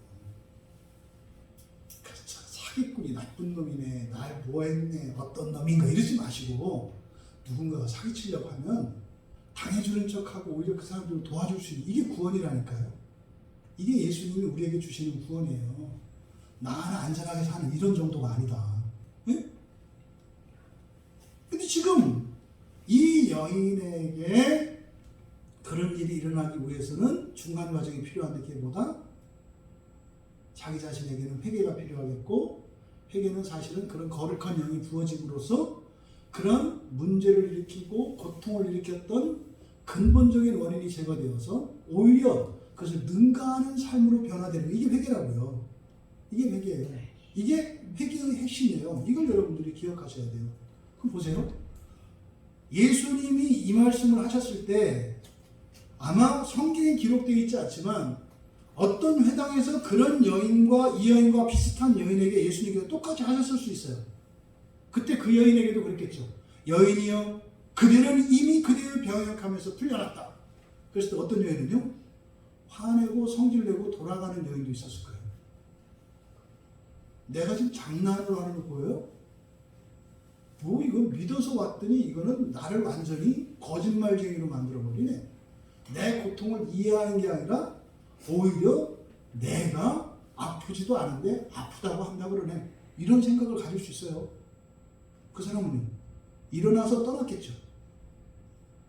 사기꾼이 나쁜 놈이네, 날 뭐했네, 어떤 놈인가 이러지 마시고 누군가가 사기치려고 하면 당해주는 척하고 오히려 그 사람들을 도와줄 수 있는 이게 구원이라니까요. 이게 예수님이 우리에게 주시는 구원이에요. 나 하나 안전하게 사는 이런 정도가 아니다. 네? 근데 지금 이 여인에게 그런 일이 일어나기 위해서는 중간 과정이 필요한데 그게보다 자기 자신에게는 회개가 필요하겠고 회개는 사실은 그런 거룩한 영이 부어짐으로써 그런 문제를 일으키고 고통을 일으켰던 근본적인 원인이 제거되어서 오히려 그것을 능가하는 삶으로 변화되는 게 이게 회개라고요. 이게 회개예요. 이게 회개의 핵심이에요. 이걸 여러분들이 기억하셔야 돼요. 그럼 보세요. 예수님이 이 말씀을 하셨을 때 아마 성경에 기록되어 있지 않지만 어떤 회당에서 그런 여인과 이 여인과 비슷한 여인에게 예수님께서 똑같이 하셨을 수 있어요. 그때 그 여인에게도 그랬겠죠. 여인이여 그대는 이미 그대의 병약함에서 풀려났다. 그랬을 때 어떤 여인은요? 화내고 성질내고 돌아가는 여인도 있었을 거예요. 내가 지금 장난을 하는 거 보여요? 뭐 이거 믿어서 왔더니 이거는 나를 완전히 거짓말쟁이로 만들어버리네. 내 고통을 이해하는 게 아니라 오히려 내가 아프지도 않은데 아프다고 한다고 그러네. 이런 생각을 가질 수 있어요. 그 사람은 일어나서 떠났겠죠.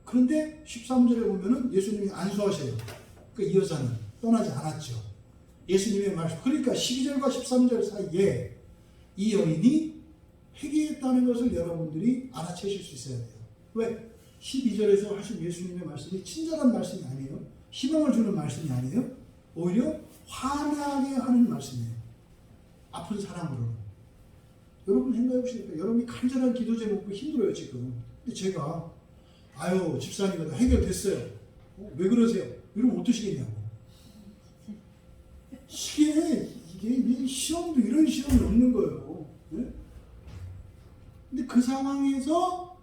그런데 13절에 보면은 예수님이 안수하셔요. 이 여자는 떠나지 않았죠. 예수님의 말씀. 그러니까 12절과 13절 사이에 이 여인이 회개했다는 것을 여러분들이 알아채실 수 있어야 돼요. 왜? 12절에서 하신 예수님의 말씀이 친절한 말씀이 아니에요. 희망을 주는 말씀이 아니에요. 오히려 화나게 하는 말씀이에요. 아픈 사람으로. 여러분 생각해 보시니까 여러분이 간절한 기도 제목도 힘들어요 지금. 근데 제가 아유 집사님 다 해결됐어요. 왜 그러세요? 이러면 어떠시겠냐고. 이게 시험도 이런 시험이 없는 거예요. 네? 근데 그 상황에서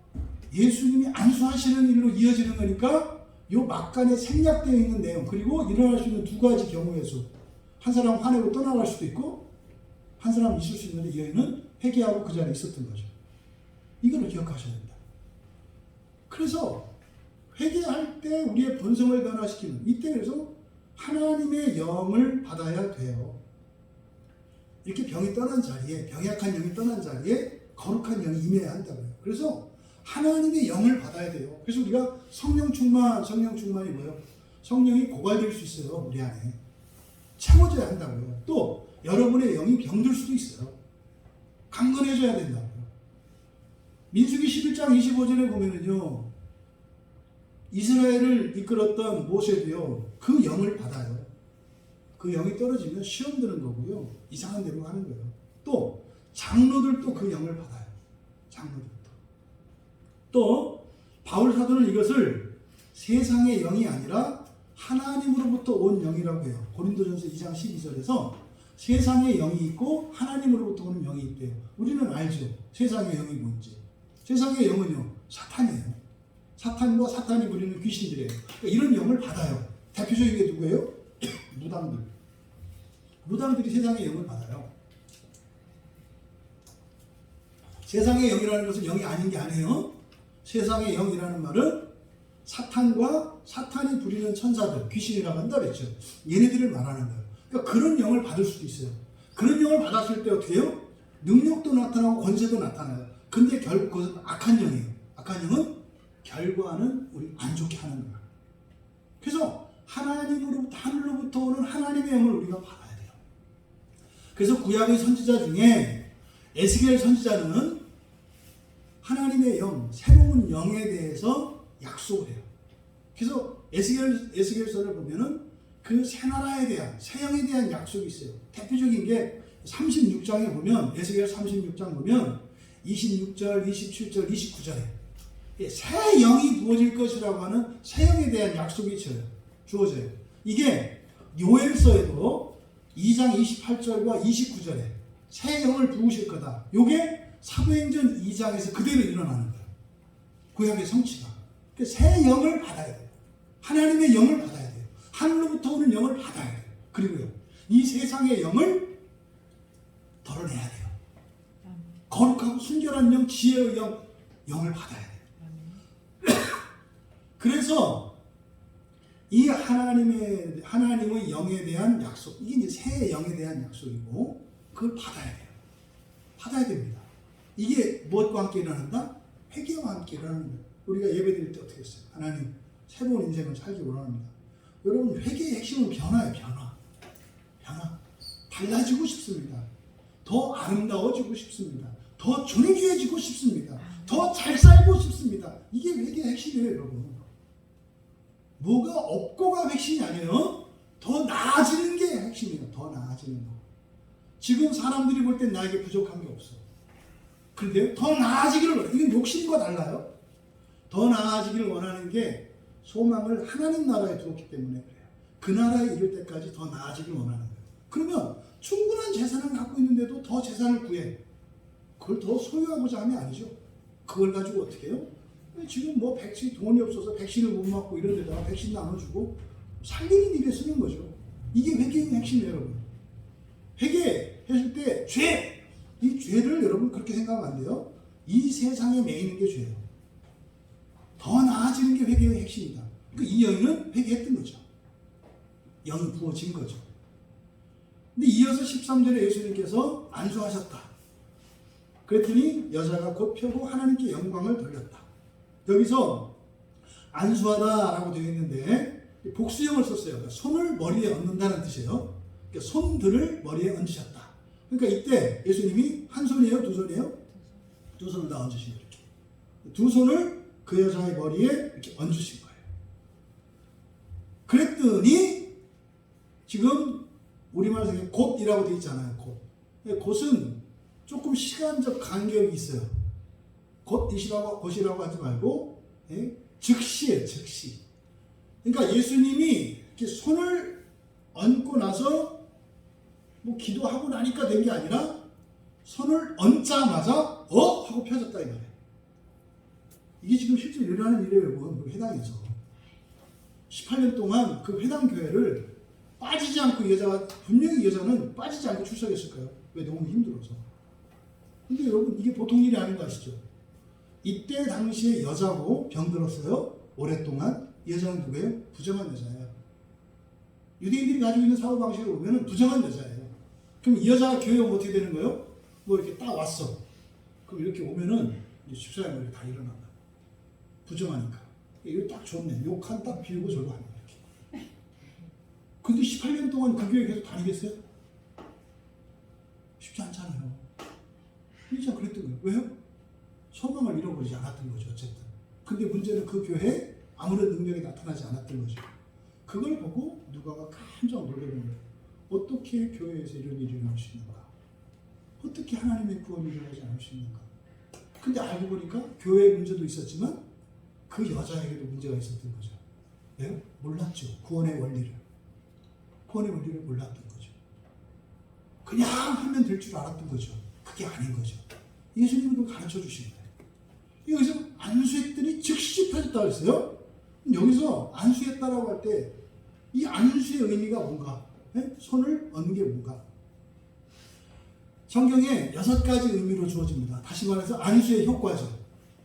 예수님이 안수하시는 일로 이어지는 거니까 이 막간에 생략되어 있는 내용, 그리고 일어날 수 있는 두 가지 경우의 수. 한 사람 화내고 떠나갈 수도 있고 한 사람 있을 수 있는데, 이 여인은 회개하고 그 자리에 있었던 거죠. 이걸 기억하셔야 된다. 그래서 회개할 때 우리의 본성을 변화시키는, 이때 그래서 하나님의 영을 받아야 돼요. 이렇게 병이 떠난 자리에, 병약한 영이 떠난 자리에 거룩한 영이 임해야 한다고요. 그래서 하나님의 영을 받아야 돼요. 그래서 우리가 성령 충만이 뭐예요? 성령이 고갈될 수 있어요. 우리 안에 채워져야 한다고요. 또 여러분의 영이 병들 수도 있어요. 강건해져야 된다고요. 민수기 11장 25절에 보면은요, 이스라엘을 이끌었던 모세도요, 그 영을 받아요. 그 영이 떨어지면 시험 드는 거고요, 이상한 대로 하는 거예요. 또 장로들도 그 영을 받아요. 장로들도. 또 바울 사도는 이것을 세상의 영이 아니라 하나님으로부터 온 영이라고 해요. 고린도전서 2장 12절에서 세상의 영이 있고 하나님으로부터 오는 영이 있대요. 우리는 알죠. 세상의 영이 뭔지. 세상의 영은요, 사탄이에요. 사탄과 사탄이 부리는 귀신들이에요. 그러니까 이런 영을 받아요. 대표적인 게 누구예요? 무당들. 무당들이 세상의 영을 받아요. 세상의 영이라는 것은 영이 아닌 게 아니에요. 세상의 영이라는 말은 사탄과 사탄이 부리는 천사들, 귀신이라고 한다 그랬죠. 얘네들을 말하는 거예요. 그러니까 그런 영을 받을 수도 있어요. 그런 영을 받았을 때 어떻게 해요? 능력도 나타나고 권세도 나타나요. 근데 결국 그것은 악한 영이에요. 악한 영은 결과는 우리 안 좋게 하는 거예요. 그래서 하늘로부터 오는 하나님의 영을 우리가 받아야 돼요. 그래서 구약의 선지자 중에 에스겔 선지자는 하나님의 영, 새로운 영에 대해서 약속을 해요. 그래서 에스겔서를 보면은 그 새 나라에 대한, 새 영에 대한 약속이 있어요. 대표적인 게 36장에 보면, 에스겔 36장 보면 26절, 27절, 29절에 새 영이 부어질 것이라고 하는 새 영에 대한 약속이 주어져요. 이게 요엘서에도 2장 28절과 29절에 새 영을 부으실 거다. 요게 사도행전 2장에서 그대로 일어나는 거예요. 구약의 성취가. 새 영을 받아야 돼요. 하나님의 영을 받아야 돼요. 하늘로부터 오는 영을 받아야 돼요. 그리고요, 이 세상의 영을 덜어내야 돼요. 거룩하고 순결한 영, 지혜의 영을 받아야 돼요. 그래서 이 하나님의 영에 대한 약속, 이게 이제 새 영에 대한 약속이고, 그걸 받아야 돼요. 받아야 됩니다. 이게 무엇과 함께 일어난다? 회개와 함께 일어나는 거예요. 우리가 예배 드릴 때 어떻게 했어요? 하나님, 새로운 인생을 살기 원합니다. 여러분, 회개의 핵심은 변화예요. 변화. 달라지고 싶습니다. 더 아름다워지고 싶습니다. 더 존귀해지고 싶습니다. 더 잘 살고 싶습니다. 이게 회개의 핵심이에요, 여러분. 뭐가 없고가 핵심이 아니에요. 더 나아지는 게 핵심이에요. 더 나아지는 거. 지금 사람들이 볼 땐 나에게 부족한 게 없어. 그런데 더 나아지기를 원해요. 이건 욕심과 달라요. 더 나아지기를 원하는 게 소망을 하나님 나라에 두었기 때문에 그래요. 그 나라에 이를 때까지 더 나아지기를 원하는 거예요. 그러면 충분한 재산을 갖고 있는데도 더 재산을 구해. 그걸 더 소유하고자 하면 아니죠. 그걸 가지고 어떻게 해요? 지금 뭐 돈이 없어서 백신을 못 맞고 이런 데다가 백신 나눠주고 살리는 일에 쓰는 거죠. 이게 회개의 핵심이에요, 여러분. 회개했을 때 이 죄를 여러분 그렇게 생각하면 안 돼요. 이 세상에 매이는 게 죄예요. 더 나아지는 게 회개의 핵심이다. 그러니까 이 여인은 회개했던 거죠. 영이 부어진 거죠. 근데 이어서 13절에 예수님께서 안수하셨다. 그랬더니 여자가 곧 펴고 하나님께 영광을 돌렸다. 여기서 안수하다라고 되어 있는데 복수형을 썼어요. 그러니까 손을 머리에 얹는다는 뜻이에요. 그러니까 손들을 머리에 얹으셨다. 그러니까 이때 예수님이 한 손이에요? 두 손이에요? 두 손을 다 얹으신 거예요. 이렇게. 두 손을 그 여자의 머리에 이렇게 얹으신 거예요. 그랬더니 지금 우리말로 곧이라고 되어 있잖아요. 곧은 조금 시간적 간격이 있어요. 곧이시라고 하지 말고 즉시예요, 즉시. 그러니까 예수님이 이렇게 손을 얹고 나서 뭐 기도하고 나니까 된 게 아니라 손을 얹자마자 하고 펴졌다 이 말이에요. 이게 지금 실제 일어나는 일이에요, 여러분. 그 회당에서 18년 동안 그 회당 교회를 빠지지 않고 여자가, 분명히 여자는 빠지지 않고 출석했을 거예요. 왜? 너무 힘들어서. 근데 여러분, 이게 보통 일이 아닌 거 아시죠? 이때 당시에 여자고 병들었어요. 오랫동안. 이 여자는 누구예요? 부정한 여자예요. 유대인들이 가지고 있는 사고방식으로 보면 부정한 여자예요. 그럼 이 여자가 교회에 오면 어떻게 되는 거예요? 뭐 이렇게 딱 왔어. 그럼 이렇게 오면은 집사님 머리 다 일어난다. 부정하니까. 이거 딱 좋네. 욕한 딱 비우고 저거 하는 이렇게. 근데 18년 동안 그 교회 계속 다니겠어요? 쉽지 않잖아요. 진짜 그랬던 거예요. 왜요? 소망을 잃어버리지 않았던 거죠. 어쨌든. 근데 문제는 그 교회에 아무런 능력이 나타나지 않았던 거죠. 그걸 보고 누가가 깜짝 놀라는 거예요. 어떻게 교회에서 이런 일이 일어날 수 있는가? 어떻게 하나님의 구원이 일어나지 않을 수 있는가? 근데 알고 보니까 교회에 문제도 있었지만 그 여자에게도 문제가 있었던 거죠. 왜요? 몰랐죠. 구원의 원리를. 구원의 원리를 몰랐던 거죠. 그냥 하면 될 줄 알았던 거죠. 그게 아닌 거죠. 예수님은 그걸 가르쳐 주신 거예요. 여기서 안수했더니 즉시 펴졌다고 했어요. 여기서 안수했다라고 할 때 이 안수의 의미가 뭔가? 네? 손을 얹는 게 뭔가? 성경에 6가지 의미로 주어집니다. 다시 말해서 안수의 효과죠.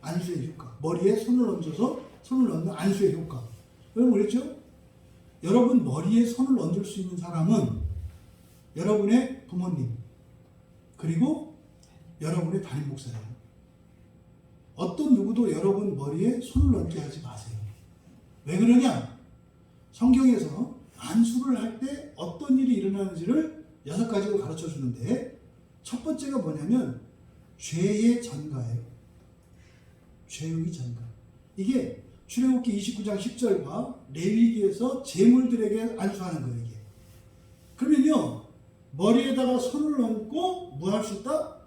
안수의 효과. 머리에 손을 얹어서 손을 얹는 안수의 효과. 여러분 그랬죠? 여러분 머리에 손을 얹을 수 있는 사람은 여러분의 부모님 그리고 여러분의 담임 목사예요. 어떤 누구도 여러분 머리에 손을 얹게 하지 마세요. 왜 그러냐? 성경에서 안수를 할 때 어떤 일이 일어나는지를 6가지로 가르쳐 주는데 첫 번째가 뭐냐면 죄의 전가예요. 죄의 전가. 이게 출애굽기 29장 10절과 레위기에서 제물들에게 안수하는 거예요. 이게. 그러면요. 머리에다가 손을 얹고 뭐 할 수 있다?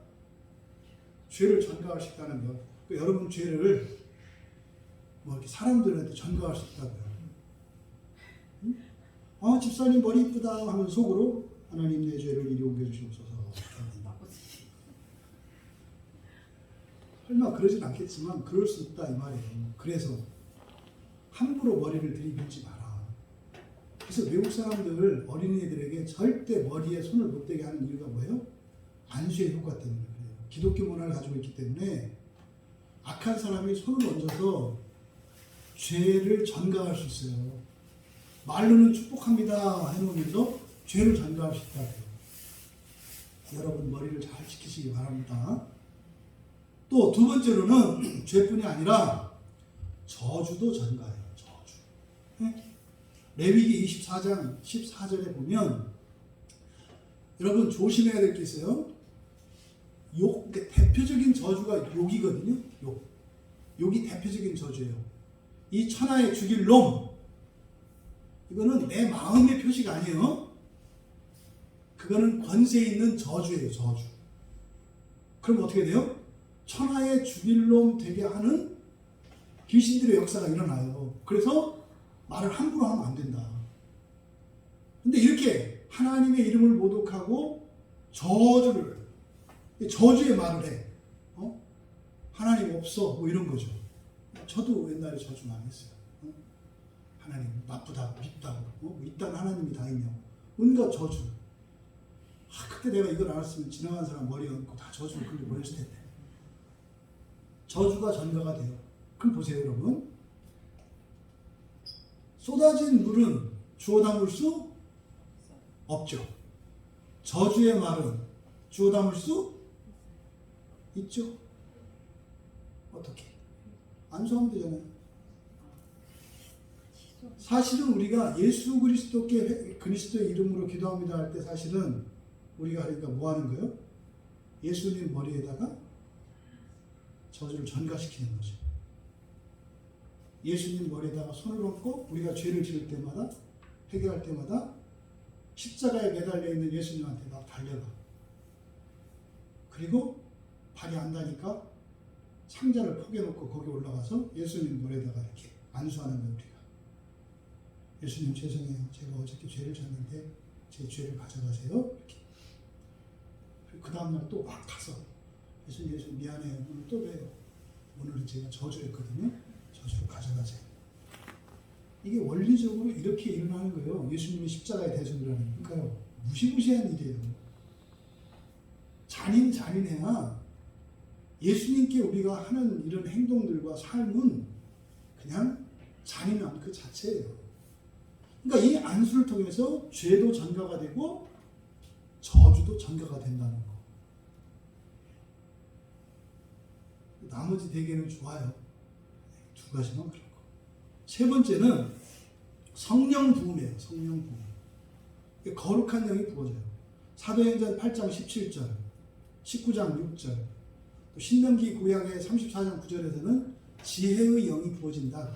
죄를 전가할 수 있다는 거. 그러니까 여러분 죄를 뭐 이렇게 사람들한테 전가할 수 있다고요. 집사님 머리 이쁘다 하면 속으로 하나님 내 죄를 이리 옮겨주시옵소서. 설마 그러진 않겠지만 그럴 수 있다 이 말이에요. 그래서 함부로 머리를 들이밀지 마라. 그래서 외국 사람들 어린이들에게 절대 머리에 손을 못 대게 하는 이유가 뭐예요? 안수의 효과 때문에 그래요. 기독교 문화를 가지고 있기 때문에 악한 사람이 손을 얹어서 죄를 전가할 수 있어요. 말로는 축복합니다 해놓으면서 죄를 전가할 수 있다고요. 여러분 머리를 잘 지키시기 바랍니다. 또 두 번째로는 죄뿐이 아니라 저주도 전가해요. 저주. 네? 레위기 24장 14절에 보면 여러분 조심해야 될 게 있어요. 대표적인 저주가 욕이거든요. 욕이 대표적인 저주예요. 이 천하에 죽일 놈. 이거는 내 마음의 표시가 아니에요. 그거는 권세 있는 저주예요. 저주. 그럼 어떻게 돼요? 천하에 죽일 놈 되게 하는 귀신들의 역사가 일어나요. 그래서 말을 함부로 하면 안 된다. 근데 이렇게 하나님의 이름을 모독하고 저주의 말을 해. 하나님 없어. 뭐 이런 거죠. 저도 옛날에 저주 많이 했어요. 하나님 나쁘다, 밉다고, 이딴 하나님이 다 있냐고. 온갖 저주. 그때 내가 이걸 알았으면 지나간 사람 머리 얹고 다 저주를 그렇게 보냈을 텐데. 저주가 전가가 돼요. 그럼 보세요, 여러분. 쏟아진 물은 주워 담을 수 없죠. 저주의 말은 주워 담을 수 있죠. 어떻게? 안수하면 되잖아요. 사실은 우리가 예수 그리스도의 이름으로 기도합니다 할 때 사실은 우리가 그러니까 뭐 하는 거예요? 예수님 머리에다가 저주를 전가시키는 거죠. 예수님 머리에다가 손을 얹고 우리가 죄를 지을 때마다 해결할 때마다 십자가에 매달려 있는 예수님한테 나 달려가. 그리고 발이 안 닿으니까 상자를 포개놓고 거기 올라가서 예수님 머리에다가 이렇게 안수하는 거예요. 우리가 예수님 죄송해요. 제가 어저께 죄를 졌는데 제 죄를 가져가세요. 이렇게. 그 다음날 또 막 가서 예수님 미안해요. 오늘 또 봬요. 오늘은 제가 저주했거든요. 저주를 가져가세요. 이게 원리적으로 이렇게 일어나는 거예요. 예수님이 십자가에 대속이라는 거니까요. 무시무시한 일이에요. 잔인해야 예수님께 우리가 하는 이런 행동들과 삶은 그냥 잔인함 그 자체예요. 그러니까 이 안수를 통해서 죄도 전가가 되고 저주도 전가가 된다는 거. 나머지 대개는 좋아요. 두 가지만 그렇고. 세 번째는 성령 부음이에요. 성령 부음. 거룩한 영이 부어져요. 사도행전 8장 17절, 19장 6절, 또 신명기 구약의 34장 9절에서는 지혜의 영이 부어진다.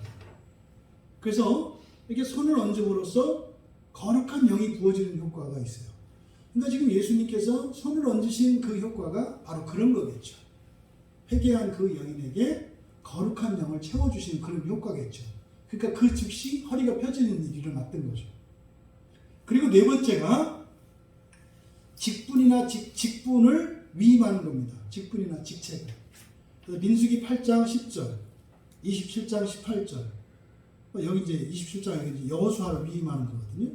그래서 이렇게 손을 얹음으로써 거룩한 영이 부어지는 효과가 있어요. 그러니까 지금 예수님께서 손을 얹으신 그 효과가 바로 그런 거겠죠. 회개한 그 여인에게 거룩한 영을 채워주시는 그런 효과겠죠. 그러니까 그 즉시 허리가 펴지는 일이 일어났던 거죠. 그리고 네 번째가 직분이나 직분을 위임하는 겁니다. 직분이나 직책을. 그래서 민수기 8장 10절, 27장 18절. 여기 이제 27장 여기 여호수아를 위임하는 거거든요.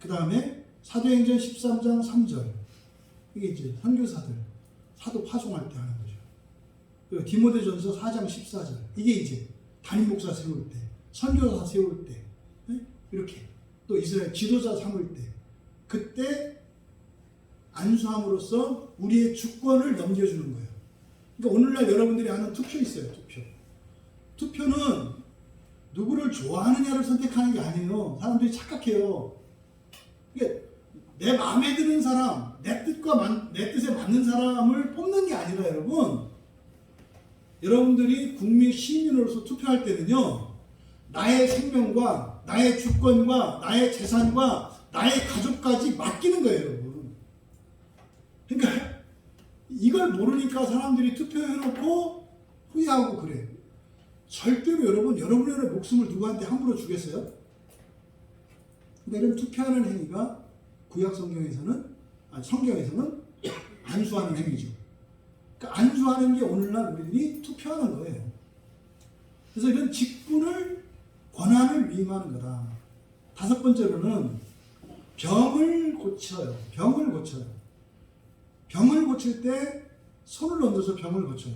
그 다음에 사도행전 13장 3절. 이게 이제 선교사들 사도 파송할 때 하는 거죠. 그리고 디모데전서 4장 14절. 이게 이제 담임 목사 세울 때, 선교사 세울 때, 이렇게 또 이스라엘 지도자 삼을 때, 그때 안수함으로써 우리의 주권을 넘겨주는 거예요. 그러니까 오늘날 여러분들이 하는 투표 있어요. 투표는 누구를 좋아하느냐를 선택하는 게 아니에요. 사람들이 착각해요. 그러니까 내 마음에 드는 사람, 내 뜻에 맞는 사람을 뽑는 게 아니라 여러분들이 국민 시민으로서 투표할 때는요, 나의 생명과 나의 주권과 나의 재산과 나의 가족까지 맡기는 거예요, 여러분. 그러니까 이걸 모르니까 사람들이 투표해놓고 후회하고 그래요. 절대로 여러분의 목숨을 누구한테 함부로 주겠어요? 근데 이런 투표하는 행위가 구약 성경에서는 안수하는 행위죠. 그러니까 안수하는 게 오늘날 우리들이 투표하는 거예요. 그래서 이런 직분을 권한을 위임하는 거다. 다섯 번째로는 병을 고쳐요. 병을 고칠 때 손을 얹어서 병을 고쳐요.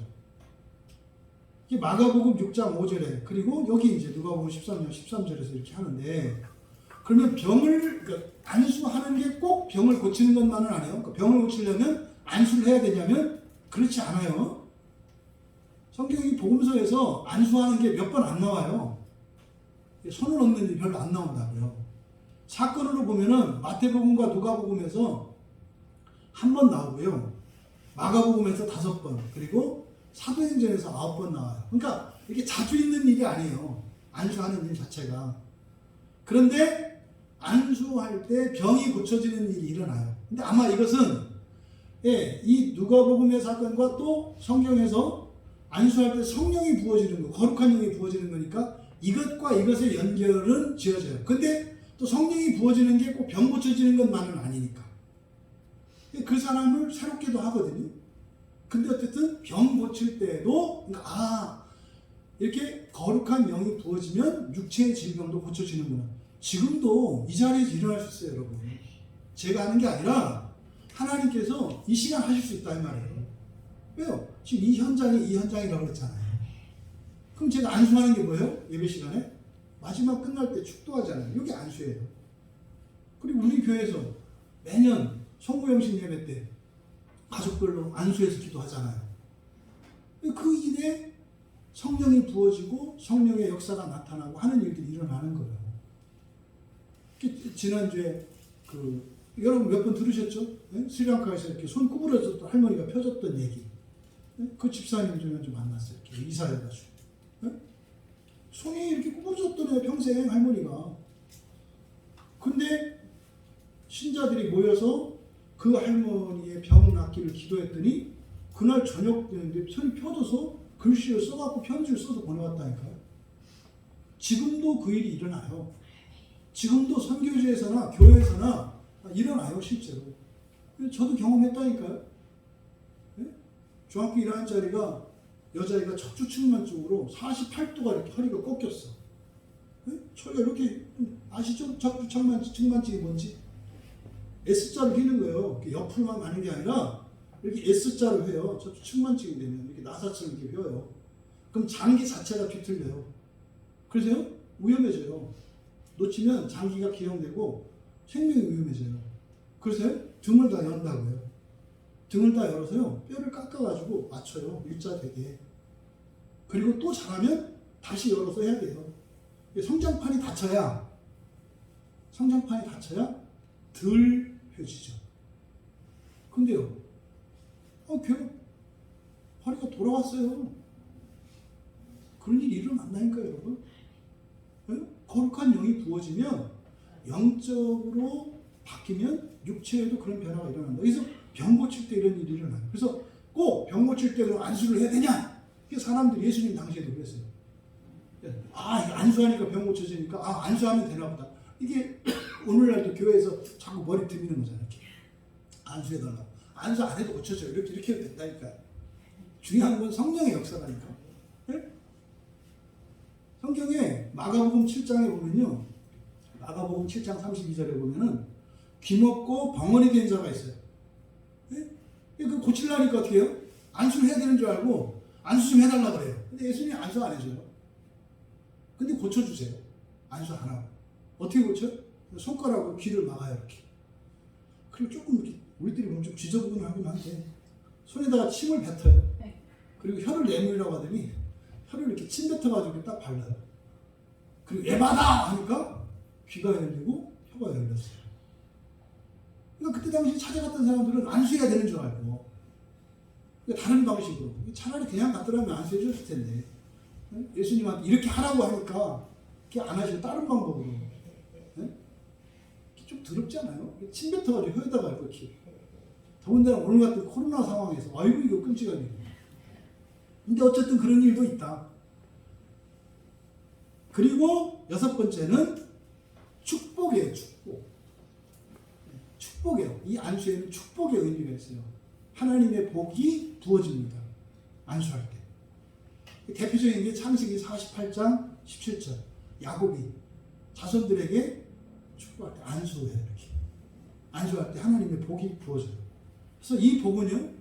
이게 마가복음 6장 5절에 그리고 여기 이제 누가복음 13장 13절에서 이렇게 하는데, 그러면 그러니까 안수하는 게 꼭 병을 고치는 것만은 아니에요. 그러니까 병을 고치려면 안수를 해야 되냐면 그렇지 않아요. 성경이 복음서에서 안수하는 게 몇 번 안 나와요. 손을 얹는 일이 별로 안 나온다고요. 사건으로 보면은 마태복음과 누가복음에서 한 번 나오고요. 마가복음에서 5번, 그리고 사도행전에서 9번 나와요. 그러니까 이렇게 자주 있는 일이 아니에요. 안수하는 일 자체가. 그런데 안수할 때 병이 고쳐지는 일이 일어나요. 근데 아마 이것은 이 누가복음의 사건과 또 성경에서 안수할 때 성령이 부어지는 거, 거룩한 영이 부어지는 거니까 이것과 이것의 연결은 지어져요. 근데 또 성령이 부어지는 게 꼭 병 고쳐지는 것만은 아니니까. 그 사람을 새롭게도 하거든요. 근데 어쨌든 병 고칠 때도 이렇게 거룩한 영이 부어지면 육체의 질병도 고쳐지는구나. 지금도 이 자리에서 일어날 수 있어요, 여러분. 제가 하는 게 아니라 하나님께서 이 시간 하실 수 있다 이 말이에요. 왜요? 지금 이 현장이라고 그랬잖아요. 그럼 제가 안수하는 게 뭐예요? 예배 시간에? 마지막 끝날 때 축도하잖아요. 이게 안수예요. 그리고 우리 교회에서 매년 송구영신 예배 때 가족별로 안수해서 기도하잖아요. 그 일에 성령이 부어지고 성령의 역사가 나타나고 하는 일들이 일어나는 거예요. 지난주에 여러분 몇 번 들으셨죠? 네? 스리랑카에서 이렇게 손 구부러졌던 할머니가 펴졌던 얘기. 네? 그 집사님 좀 만났어요. 이렇게 이사해가지고. 네? 손이 이렇게 구부러졌던 평생 할머니가. 근데 신자들이 모여서 그 할머니의 병 낫기를 기도했더니 그날 저녁 되는데 손이 펴져서 글씨를 써갖고 편지를 써서 보내왔다니까요. 지금도 그 일이 일어나요. 지금도 선교지에서나 교회에서나 일어나요, 실제로. 저도 경험했다니까요. 예? 중학교 1학년짜리가 여자애가 척추측만 쪽으로 48도가 이렇게 허리가 꺾였어. 예? 저희가 이렇게 아시죠? 척추측만증이 뭔지? S자로 휘는 거예요. 옆으로만 가는 게 아니라 이렇게 S자로 휘어요. 척추측만증이 되면 이렇게 나사처럼 이렇게 휘어요. 그럼 장기 자체가 뒤틀려요. 그래서요 위험해져요. 놓치면 장기가 기형되고 생명이 위험해져요. 그래서 등을 다 연다고요. 등을 다 열어서요 뼈를 깎아가지고 맞춰요. 일자 되게. 그리고 또 잘하면 다시 열어서 해야 돼요. 성장판이 닫혀야 덜 펴지죠. 근데요 걔가 허리가 돌아왔어요. 그런 일이 일어난다니까요, 여러분. 거룩한 영이 부어지면 영적으로 바뀌면 육체에도 그런 변화가 일어난다. 그래서 병 고칠 때 이런 일이 일어나요. 그래서 꼭 병 고칠 때 그럼 안수를 해야 되냐? 사람들이 예수님 당시에도 그랬어요. 안수하니까 병 고쳐지니까 안수하면 되나 보다. 이게 오늘날도 교회에서 자꾸 머리 들이는 거잖아요. 이렇게. 안수해달라고. 안수 안 해도 고쳐져요. 이렇게 해도 된다니까. 중요한 건 성령의 역사라니까. 네? 성경에 마가복음 7장에 보면요. 마가복음 7장 32절에 보면은 귀먹고 벙어리 된 자가 있어요. 네? 그 고치려니까 어떻게 해요? 안수를 해야 되는 줄 알고 안수 좀 해달라고 그래요. 근데 예수님이 안수 안 해줘요. 근데 고쳐주세요. 안수 안 하고. 어떻게 고쳐? 손가락으로 귀를 막아요. 이렇게. 그리고 조금 이렇게 우리들이 보면 좀 지저분하긴 한데 손에다가 침을 뱉어요. 그리고 혀를 내밀으라고 하더니 혀를 이렇게 침 뱉어가지고 딱 발라요. 그리고 에바다 하니까 귀가 열리고 혀가 열렸어요. 그러니까 그때 당시 찾아갔던 사람들은 안수해야 되는 줄 알고 그러니까 다른 방식으로 차라리 그냥 갔더라면 안수해 줬을 텐데 예수님한테 이렇게 하라고 하니까 그렇게 안 하시고 다른 방법으로 좀 더럽지 않아요? 침 뱉어가지고 혀에다가 이렇게 더군다나 오늘 같은 코로나 상황에서 아이고 이거 끔찍하네. 근데 어쨌든 그런 일도 있다. 그리고 여섯 번째는 축복이에요. 축복이에요. 이 안수에는 축복의 의미가 있어요. 하나님의 복이 부어집니다. 안수할 때. 대표적인 게 창세기 48장 17절. 야곱이 자손들에게 축복할 때 안수해요. 이렇게. 안수할 때 하나님의 복이 부어져요. 그래서 이 복은요.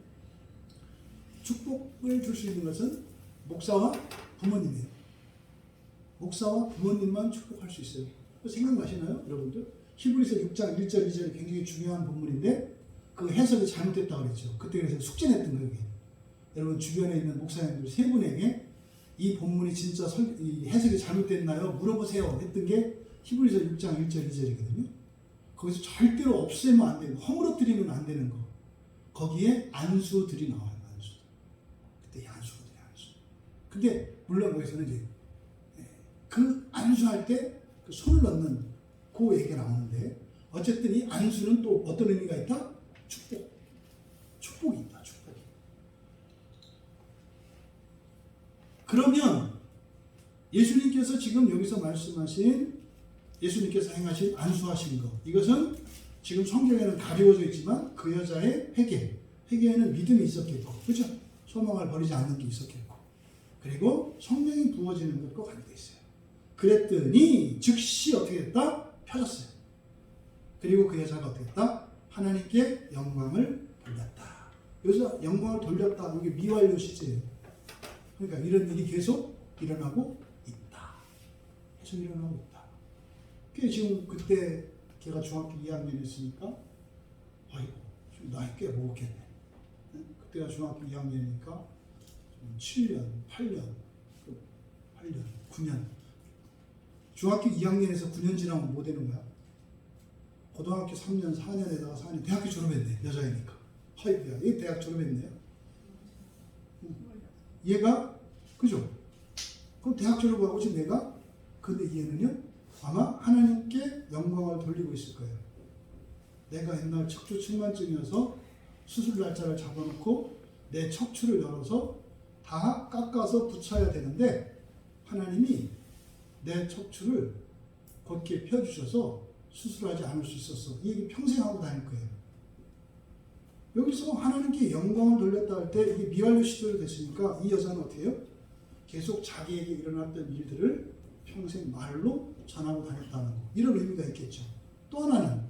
축복을 줄 수 있는 것은 목사와 부모님이에요. 목사와 부모님만 축복할 수 있어요. 생각나시나요? 여러분들? 히브리서 6장 1절 2절이 굉장히 중요한 본문인데 그 해석이 잘못됐다고 그랬죠. 그때 그래서 숙제냈던 거예요. 여러분 주변에 있는 목사님들 세 분에게 이 본문이 진짜 이 해석이 잘못됐나요? 물어보세요. 했던 게 히브리서 6장 1절 2절이거든요. 거기서 절대로 없애면 안 되는 거, 허물어뜨리면 안 되는 거. 거기에 안수들이 나와요. 안수. 그때 안수거든요. 안수. 근데 물론 거기서는 이제 그 안수할 때 그 손을 넣는 그 얘기가 나오는데 어쨌든 이 안수는 또 어떤 의미가 있다? 축복이 있다. 축복이. 그러면 예수님께서 지금 여기서 말씀하신 예수님께서 행하신 안수하신 것 이것은 지금 성경에는 가리워져 있지만 그 여자의 회개에는 믿음이 있었겠고 그렇죠? 소망을 버리지 않는 게 있었겠고 그리고 성령이 부어지는 것과 관계가 있어요. 그랬더니 즉시 어떻게 됐다? 펴졌어요. 그리고 그 여자가 어떻게 됐다? 하나님께 영광을 돌렸다. 여기서 영광을 돌렸다. 이게 미완료 시제예요. 그러니까 이런 일이 계속 일어나고 있다. 계속 일어나고 있다. 지금 그때 걔가 중학교 2학년이었으니까 아이고 나이 꽤 먹었겠네. 그때가 중학교 2학년이니까 7년, 8년, 9년. 중학교 2학년에서 9년 지나면 뭐 되는 거야? 고등학교 3년, 4년에다가 4년, 대학교 졸업했네. 여자이니까. 아이고야, 얘 대학 졸업했네요. 얘가, 그죠? 그럼 대학 졸업하고 지금 내가? 근데 얘는요, 아마 하나님께 영광을 돌리고 있을 거예요. 내가 옛날 척추 측만증이어서 수술 날짜를 잡아놓고 내 척추를 열어서 다 깎아서 붙여야 되는데 하나님이 내 척추를 곧게 펴주셔서 수술하지 않을 수 있었어. 이 얘기 평생 하고 다닐 거예요. 여기서 하나님께 영광을 돌렸다 할 때 이게 미완료 시절이 됐으니까 이 여자는 어떻게 해요? 계속 자기에게 일어났던 일들을 평생 말로 전하고 다녔다는 거. 이런 의미가 있겠죠. 또 하나는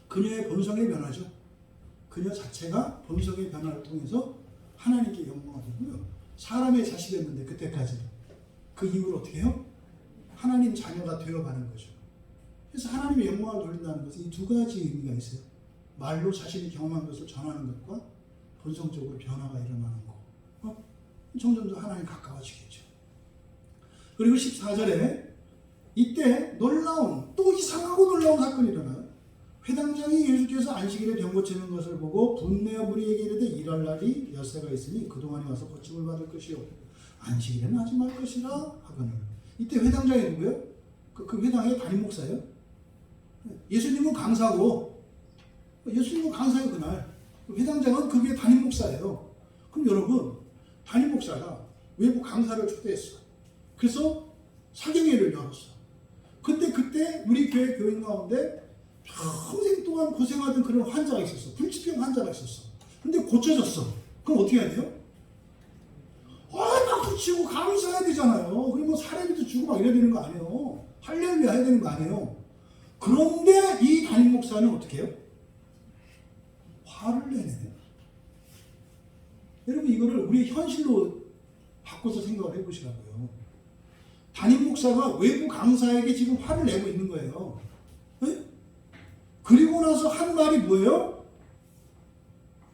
그녀의 본성의 변화죠. 그녀 자체가 본성의 변화를 통해서 하나님께 영광을 돌고요. 사람의 자식이었는데 그때까지 그 이후로 어떻게 해요? 하나님 자녀가 되어가는 거죠. 그래서 하나님의 영광을 돌린다는 것은 이 두 가지 의미가 있어요. 말로 자신이 경험한 것을 전하는 것과 본성적으로 변화가 일어나는 거. 점점 더 하나님 가까워지겠죠. 그리고 14절에 이때 놀라운, 또 이상하고 놀라운 사건이 일어나요. 회당장이 예수께서 안식일에 병 고치는 것을 보고 분내어 무리에게 이르되 일할 날이 엿새가 있으니 그동안에 와서 고침을 받을 것이요 안식일에는 하지 말 것이라 하거늘. 이때 회당장이 누구예요? 그 회당의 담임 목사예요. 예수님은 강사고 예수님은 강사예요. 그날 회당장은 그게 담임 목사예요. 그럼 여러분 담임 목사가 외부 강사를 초대했어. 그래서 사경회를 열었어. 근데 그때 우리 교회 교인 가운데 평생 동안 고생하던 그런 환자가 있었어. 불치병 환자가 있었어. 근데 고쳐졌어. 그럼 어떻게 해야 돼요? 막 고치고 감사해야 되잖아요. 그리고 사례비도 주고 막 이래야 되는 거 아니에요. 할렐루야 해야 되는 거 아니에요. 그런데 이 담임 목사는 어떻게 해요? 화를 내네요. 여러분 이거를 우리 현실로 바꿔서 생각을 해보시라고요. 담임 목사가 외부 강사에게 지금 화를 내고 있는 거예요. 네? 그리고 나서 한 말이 뭐예요?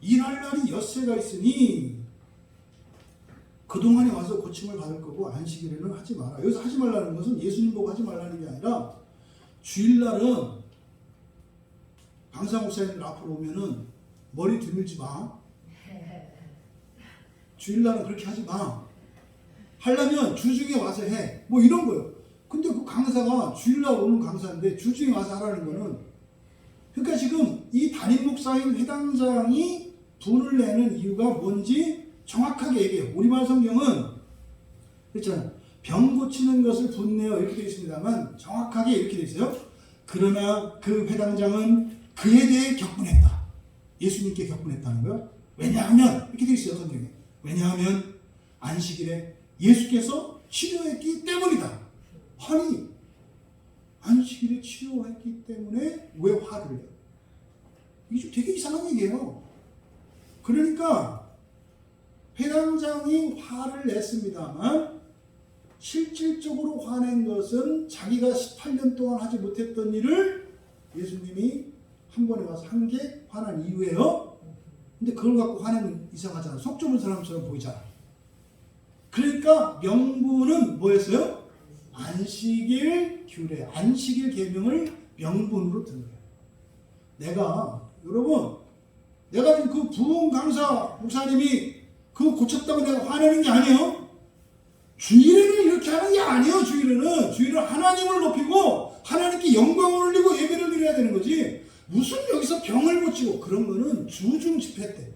일할 날이 엿새가 있으니 그동안에 와서 고침을 받을 거고 안식일에는 하지 마라. 여기서 하지 말라는 것은 예수님 보고 하지 말라는 게 아니라 주일날은 강사 목사님들 앞으로 오면은 머리 드밀지 마. 주일날은 그렇게 하지 마. 하려면 주중에 와서 해. 뭐 이런 거예요. 근데 그 강사가 주일날 오는 강사인데 주중에 와서 하라는 거는 그러니까 지금 이 담임 목사인 회당장이 분을 내는 이유가 뭔지 정확하게 얘기해요. 우리말 성경은 그렇잖아요. 병 고치는 것을 분내어 이렇게 되어 있습니다만 정확하게 이렇게 되어 있어요. 그러나 그 회당장은 그에 대해 격분했다. 예수님께 격분했다는 거예요. 왜냐하면 이렇게 되어 있어요. 성경에. 왜냐하면 안식일에 예수께서 치료했기 때문이다. 아니 안식일에 치료했기 때문에 왜 화를 내요? 이게 좀 되게 이상한 얘기예요. 그러니까 회당장이 화를 냈습니다만 실질적으로 화낸 것은 자기가 18년 동안 하지 못했던 일을 예수님이 한 번에 와서 한 게 화난 이유예요. 근데 그걸 갖고 화내면 이상하잖아. 속 좁은 사람처럼 보이잖아. 그러니까 명분은 뭐였어요? 안식일 규례, 안식일 계명을 명분으로 든 거예요. 내가 지금 그 부흥 강사 목사님이 그거 고쳤다고 내가 화내는 게 아니에요. 주일에는 이렇게 하는 게 아니에요. 주일은 하나님을 높이고 하나님께 영광을 올리고 예배를 드려야 되는 거지. 무슨 여기서 병을 고치고 그런 거는 주중 집회 때.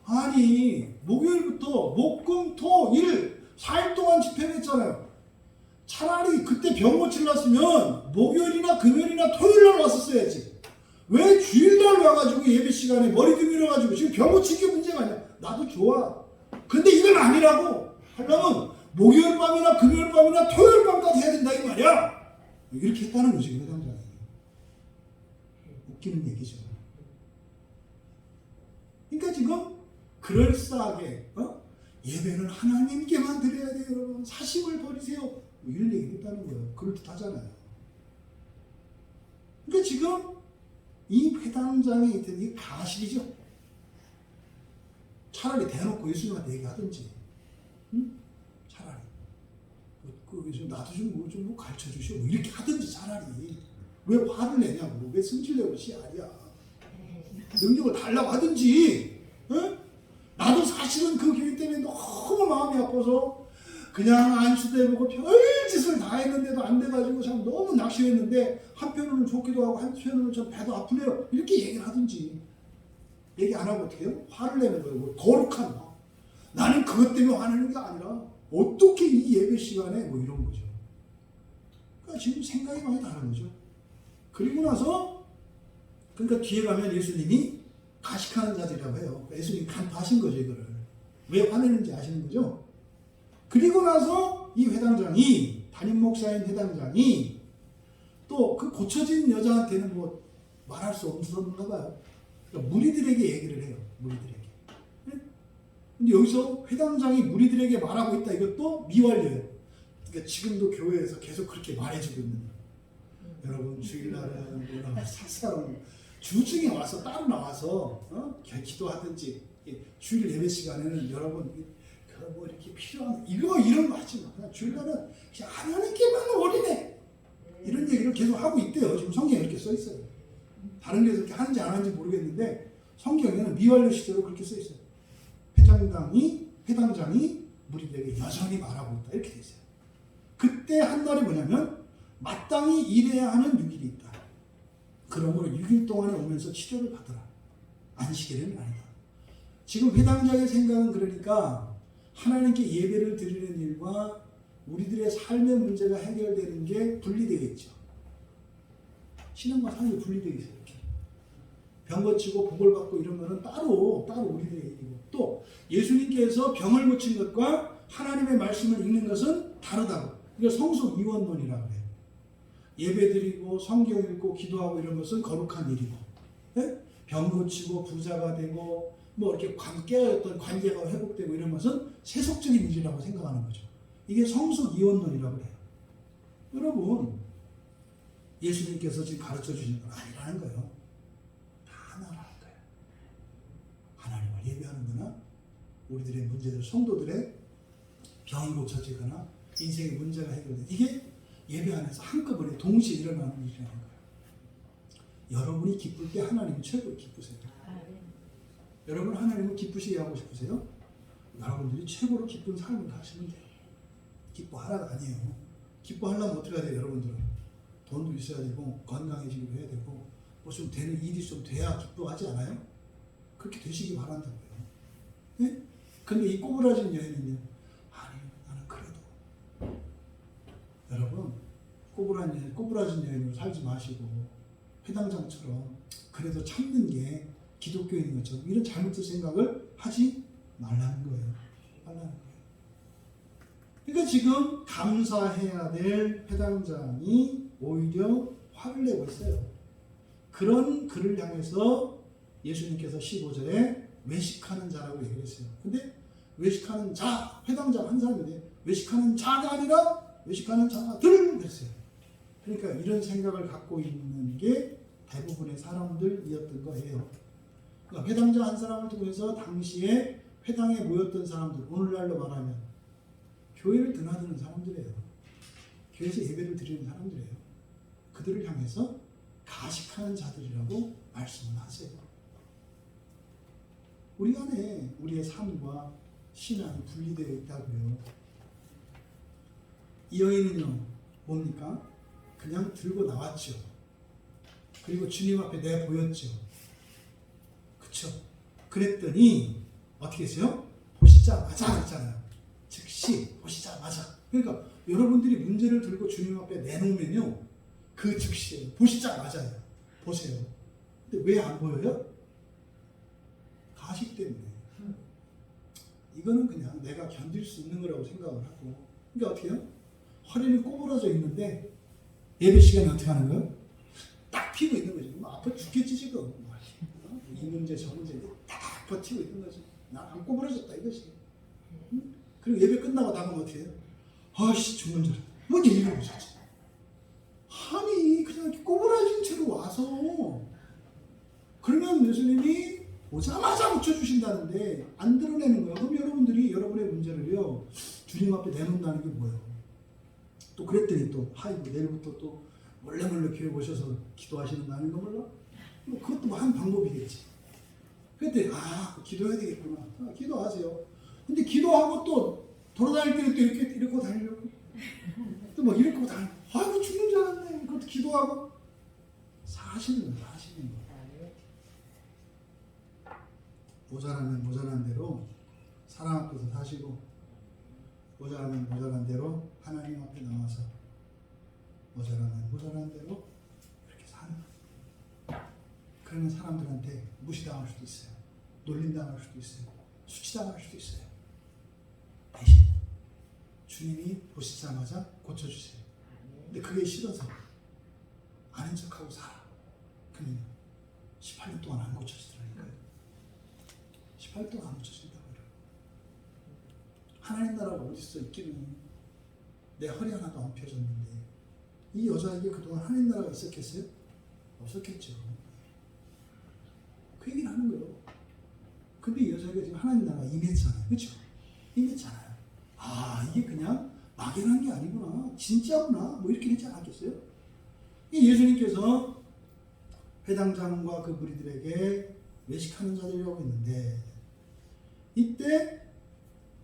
아니 목요일부터 목금토일 4일 동안 집회를 했잖아요. 차라리 그때 병 고치러 왔으면 목요일이나 금요일이나 토요일날 왔었어야지. 왜 주일날 와가지고 예배 시간에 머리 들밀어가지고 지금 병 고친 게 문제가 아니야. 나도 좋아. 근데 이건 아니라고. 하려면 목요일 밤이나 금요일 밤이나 토요일 밤까지 해야 된다 이 말이야. 이렇게 했다는 거지. 회당장이. 웃기는 얘기죠. 그러니까 지금 그럴싸하게 예배는 하나님께만 드려야 돼요. 여러분. 사심을 버리세요. 뭐 이런 얘기를 했다는 거예요. 그럴듯하잖아요. 그러니까 지금 이 회당장에 있던 이 가식이죠. 차라리 대놓고 예수님한테 얘기하든지. 응? 차라리. 나도 좀 가르쳐 주시오. 뭐 이렇게 하든지 차라리. 왜 화를 내냐고. 왜 승질내고 씨알이야. 능력을 달라고 하든지. 응? 나도 사실은 그 교회 때문에 너무 마음이 아파서 그냥 안수대보고 별짓을 다 했는데도 안 돼가지고 참 너무 낙심했는데 한편으로는 좋기도 하고 한편으로는 좀 배도 아프네요. 이렇게 얘기를 하든지. 얘기 안 하고 어떻게 해요? 화를 내는 거예요. 뭐 거룩한 화. 나는 그것 때문에 화내는 게 아니라 어떻게 이 예배 시간에 뭐 이런 거죠. 그러니까 지금 생각이 많이 다른 거죠. 그리고 나서 그러니까 뒤에 가면 예수님이 가식하는 자들이라고 해요. 예수님이 간파하신 거죠, 이거를. 왜 화내는지 아시는 거죠? 그리고 나서 이 회당장이, 담임 목사인 회당장이 또 그 고쳐진 여자한테는 뭐 말할 수 없었는가 봐요. 그러니까 무리들에게 얘기를 해요. 무리들에게. 근데 여기서 회당장이 무리들에게 말하고 있다. 이것도 미완료예요. 그러니까 지금도 교회에서 계속 그렇게 말해주고 있는 거예요. 여러분 주일날은 뭐라 사사로운 주중에 와서 따로 나와서 기도하든지 주일 예배 시간에는 여러분 뭐 이렇게 필요한 이런 거 하지 마. 그냥 주일날은 그냥 하나님께만 올리네. 이런 얘기를 계속 하고 있대요. 지금 성경에 이렇게 써 있어요. 다른 데서 이렇게 하는지 안 하는지 모르겠는데 성경에는 미완료 시대로 그렇게 써 있어요. 회당장이 무리들에게 여전히 말하고 있다. 이렇게 돼 있어요. 그때 한 말이 뭐냐면 마땅히 일해야 하는 6일이 있다. 그러므로 6일 동안에 오면서 치료를 받으라. 안식일은 아니다. 지금 회당장의 생각은 그러니까 하나님께 예배를 드리는 일과 우리들의 삶의 문제가 해결되는 게 분리되어 있죠. 신앙과 삶이 분리되어 있어요. 이렇게. 병 고치고 복을 받고 이런 거는 따로 우리들의 일이고 또 예수님께서 병을 고친 것과 하나님의 말씀을 읽는 것은 다르다고. 이걸 성속 이원론이라고 해요. 예배드리고 성경 읽고 기도하고 이런 것은 거룩한 일이고, 네? 병 고치고 부자가 되고 뭐 이렇게 깨어있던 관계가 회복되고 이런 것은 세속적인 일이라고 생각하는 거죠. 이게 성속 이원론이라고 해요. 여러분, 예수님께서 지금 가르쳐 주시는 건 아니라는 거예요. 다 하나라는 거예요. 하나님을 예배하는구나. 우리들의 문제들, 성도들의 병이 고쳐지거나 인생의 문제가 해결돼. 이게 예배 안에서 한꺼번에 동시에 일어나는 일이라는 거예요. 여러분이 기쁠 때 하나님이 최고 기쁘세요. 여러분 하나님을 기쁘시게 하고 싶으세요? 여러분들이 최고로 기쁜 삶을 하시면 돼요. 기뻐하라가 아니에요. 기뻐하려면 어떻게 해야 돼요? 여러분들은 돈도 있어야 되고 건강해지기도 해야 되고 뭐 좀 되는 일이 좀 돼야 기뻐하지 않아요? 그렇게 되시기 바란다고요. 네? 근데 이 꼬부라진 여인은요, 아니 나는 그래도 여러분 꼬부라진 여인으로 살지 마시고 회당장처럼 그래도 참는 게 기독교인 것처럼 이런 잘못된 생각을 하지 말라는 거예요. 그러니까 지금 감사해야 될 회당장이 오히려 화를 내고 있어요. 그런 그를 향해서 예수님께서 15절에 외식하는 자라고 얘기를 했어요. 근데 외식하는 자, 회당장 한 사람인데 외식하는 자가 아니라 외식하는 자들 그랬어요. 그러니까 이런 생각을 갖고 있는 게 대부분의 사람들이었던 거예요. 그러니까 회당장 한 사람을 통해서 당시에 회당에 모였던 사람들, 오늘날로 말하면 교회를 드나드는 사람들이에요. 교회에서 예배를 드리는 사람들이에요. 그들을 향해서 가식하는 자들이라고 말씀을 하세요. 우리 안에 우리의 삶과 신앙이 분리되어 있다고요. 이 여인은요, 뭡니까? 그냥 들고 나왔죠. 그리고 주님 앞에 내보였죠. 그쵸? 그랬더니 어떻게 했어요? 보시자마자 했잖아요. 즉시 보시자마자. 그러니까 여러분들이 문제를 들고 주님 앞에 내놓으면요, 그 즉시에 보시자마자요. 보세요. 근데 왜 안 보여요? 가식 때문에. 이거는 그냥 내가 견딜 수 있는 거라고 생각을 하고. 그러니까 어떻게 해요? 허리는 꼬부라져 있는데 예배 시간에 어떻게 하는 거예요? 딱 피고 있는 거지. 뭐 아파 죽겠지 지금. 이 문제 저 문제 딱 버티고 있는 거지. 나 안 꼬부라졌다 이거지. 응? 그리고 예배 끝나고 나가면 어떻게 해요? 아씨 죽는 줄 알았다. 뭐 얘기를 보셨지. 아니 그냥 이렇게 꼬부라진 채로 와서 그러면 예수님이 오자마자 고쳐주신다는데 안 드러내는 거야. 그럼 여러분들이 여러분의 문제를요 주님 앞에 내놓는다는 게 뭐예요? 또 그랬더니 또 하이고 내일부터 또 몰래 교회 오셔서 기도하시는 거 아닌가 몰라? 뭐 그것도 뭐 한 방법이겠지. 그랬더니 기도해야 되겠구나. 기도하세요. 근데 기도하고 또 돌아다닐 때는 또 이렇게 다니려고 또 막 이렇게 다니고 아이고 죽는 줄 알았네. 그것도 기도하고 사시는 거예요. 모자라면 모자란 대로 사랑 앞에서 사시고 모자라면 모자란 대로 하나님 앞에 나와서 모자라는 대로 이렇게 사는 거예요. 그러면 사람들한테 무시당할 수도 있어요. 놀림당할 수도 있어요. 수치당할 수도 있어요. 대신 주님이 보시자마자 고쳐주세요. 근데 그게 싫어서 아닌 척하고 살아. 그러면 18년 동안 안 고쳐지더라니까요. 18년 동안 안 고쳐진다고요. 하나님 나라가 어딨어 있기는. 내 허리 하나도 안 펴졌는데 이 여자에게 그동안 하나님 나라가 있었겠어요? 없었겠죠. 그 얘기를 하는 거예요. 근데 이 여자가 지금 하나님 나라가 임했잖아요. 그렇죠? 임했잖아요. 아, 이게 그냥 막연한 게 아니구나. 진짜구나. 뭐 이렇게 되지 않았겠어요? 예수님께서 회당장과 그 무리들에게 외식하는 자들이라고 했는데 이때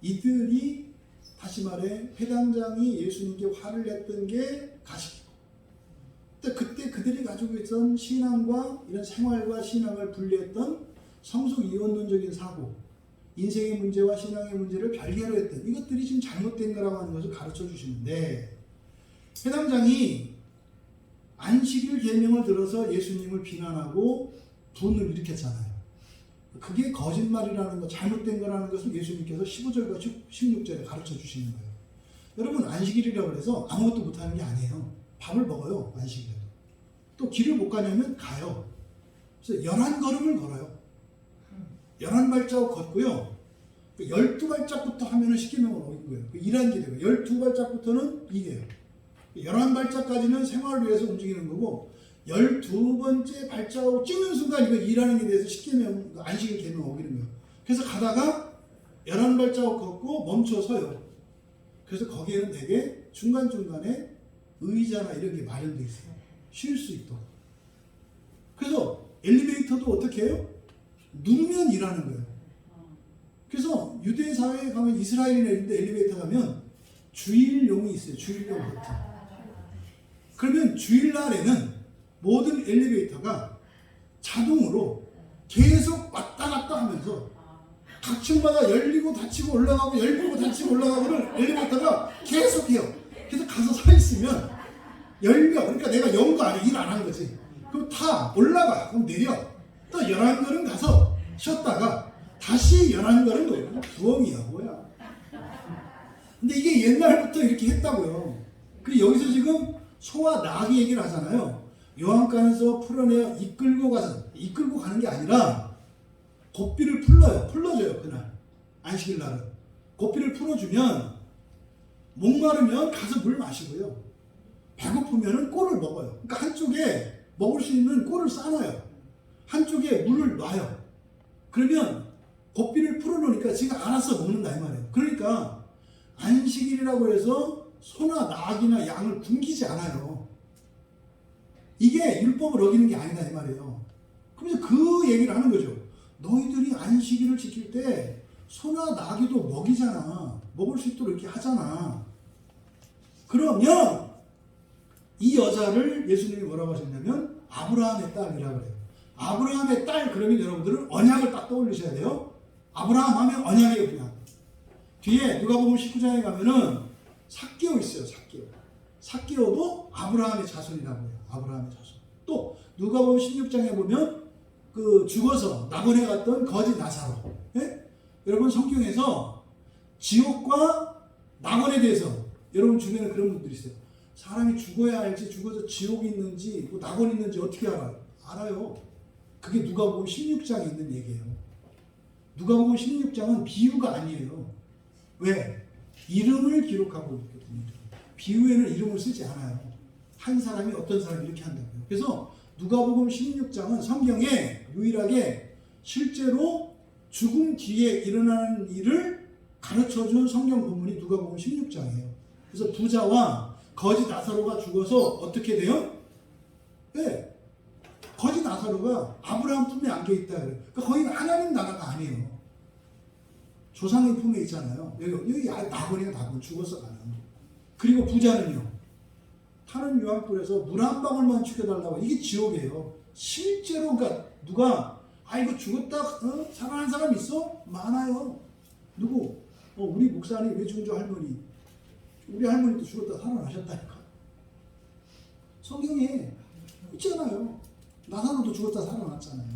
이들이 다시 말해 회당장이 예수님께 화를 냈던 게 가식이고 그때 그들이 가지고 있던 신앙과 이런 생활과 신앙을 분리했던 성속 이원론적인 사고, 인생의 문제와 신앙의 문제를 별개로 했던 이것들이 지금 잘못된 거라고 하는 것을 가르쳐 주시는데 회당장이 안식일 계명을 들어서 예수님을 비난하고 분을 일으켰잖아요. 그게 거짓말이라는 거, 잘못된 거라는 것을 예수님께서 15절과 16절에 가르쳐 주시는 거예요. 여러분, 안식일이라고 해서 아무것도 못하는 게 아니에요. 밥을 먹어요, 안식일에도. 또 길을 못 가냐면 가요. 그래서 11걸음을 걸어요. 11발자국 걷고요. 12발짝부터 하면은 십계명을 어긴 거예요. 일한 게 되고 12발짝부터는 이게요. 11발짝까지는 생활을 위해서 움직이는 거고 12번째 발자국 찍는 순간 이거 일하는 게 대해서 십계명, 안식일 계명 어기는 거예요. 그래서 가다가 11발자국 걷고 멈춰 서요. 그래서 거기에는 되게 중간중간에 의자나 이런 게 마련되어 있어요. 쉴 수 있도록. 그래서 엘리베이터도 어떻게 해요? 누르면 일하는 거예요. 그래서 유대 사회에 가면 이스라엘이나 이런 데 엘리베이터 가면 주일용이 있어요. 주일용 버튼. 그러면 주일날에는 모든 엘리베이터가 자동으로 계속 왔다 갔다 하면서 각 층마다 열리고 닫히고 올라가고 열리고 닫히고 올라가고를 엘리베이터가 계속 해요. 그래서 가서 서 있으면 열려. 그러니까 내가 연 거 아니야. 일 안 한 거지. 그럼 타. 올라가. 그럼 내려. 또 11걸음 가서 쉬었다가 다시 11걸음 돌고 부엉이야 뭐야. 근데 이게 옛날부터 이렇게 했다고요. 그 여기서 지금 소와 나귀 얘기를 하잖아요. 요한간에서 풀어내어 이끌고 가서, 이끌고 가는 게 아니라 고삐를 풀어줘요. 그날 안식일 날은 고삐를 풀어주면 목마르면 가서 물 마시고요. 배고프면은 꼴을 먹어요. 그러니까 한쪽에 먹을 수 있는 꼴을 싸놔요. 한쪽에 물을 놔요. 그러면 고삐를 풀어놓으니까 지가 알아서 먹는다 이 말이에요. 그러니까 안식일이라고 해서 소나 나귀나 양을 굶기지 않아요. 이게 율법을 어기는 게 아니다 이 말이에요. 그러면서 그 얘기를 하는 거죠. 너희들이 안식일을 지킬 때 소나 나귀도 먹이잖아. 먹을 수 있도록 이렇게 하잖아. 그러면 이 여자를 예수님이 뭐라고 하셨냐면 아브라함의 딸이라고 그래요. 아브라함의 딸 그러면 여러분들은 언약을 딱 떠올리셔야 돼요. 아브라함 하면 언약이에요. 그냥 뒤에 누가복음 19장에 가면은 삭개오 있어요. 삭개오도 아브라함의 자손이라고 해요. 아브라함의 자손. 또 누가복음 16장에 보면 그 죽어서 낙원에 갔던 거지 나사로. 예? 여러분 성경에서 지옥과 낙원에 대해서 여러분 주변에 그런 분들이 있어요. 사람이 죽어야 알지 죽어서 지옥이 있는지 뭐 낙원이 있는지 어떻게 알아요? 알아요. 그게 누가복음 16장에 있는 얘기예요. 누가복음 16장은 비유가 아니에요. 왜? 이름을 기록하고 있거든요. 비유에는 이름을 쓰지 않아요. 한 사람이 어떤 사람이 이렇게 한다고요. 그래서 누가복음 16장은 성경에 유일하게 실제로 죽음 뒤에 일어나는 일을 가르쳐준 성경 본문이 누가복음 16장이에요. 그래서 부자와 거지 나사로가 죽어서 어떻게 돼요? 네. 거지 나사로가 아브라함 품에 안겨있다. 그러니까 거기는 하나님 나라가 아니에요. 조상의 품에 있잖아요. 여기 낙원이야 낙원. 죽어서 가는. 그리고 부자는요. 타는 유황불에서 물 한 방울만 죽여달라고. 이게 지옥이에요. 실제로 그러니까 누가 이거 죽었다 살아난 사람 있어? 많아요. 누구? 우리 목사님 외중조 할머니. 우리 할머니도 죽었다 살아나셨다니까. 성경에 있잖아요. 나사로도 죽었다 살아났잖아요.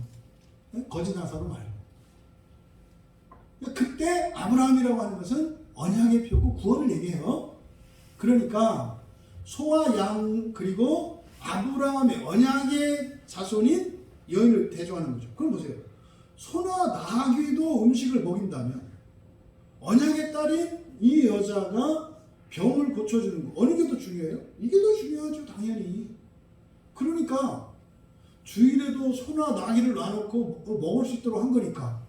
네? 거짓 나사로 말고. 그때 아브라함이라고 하는 것은 언약의 표고 구원을 얘기해요. 그러니까 소와 양 그리고 아브라함의 언약의 자손인 여인을 대조하는 거죠. 그럼 보세요. 소나 나귀도 음식을 먹인다면 언약의 딸인 이 여자가 병을 고쳐주는 거 어느 게 더 중요해요? 이게 더 중요하죠. 당연히. 그러니까 주일에도 소나 나귀를 놔놓고 먹을 수 있도록 한 거니까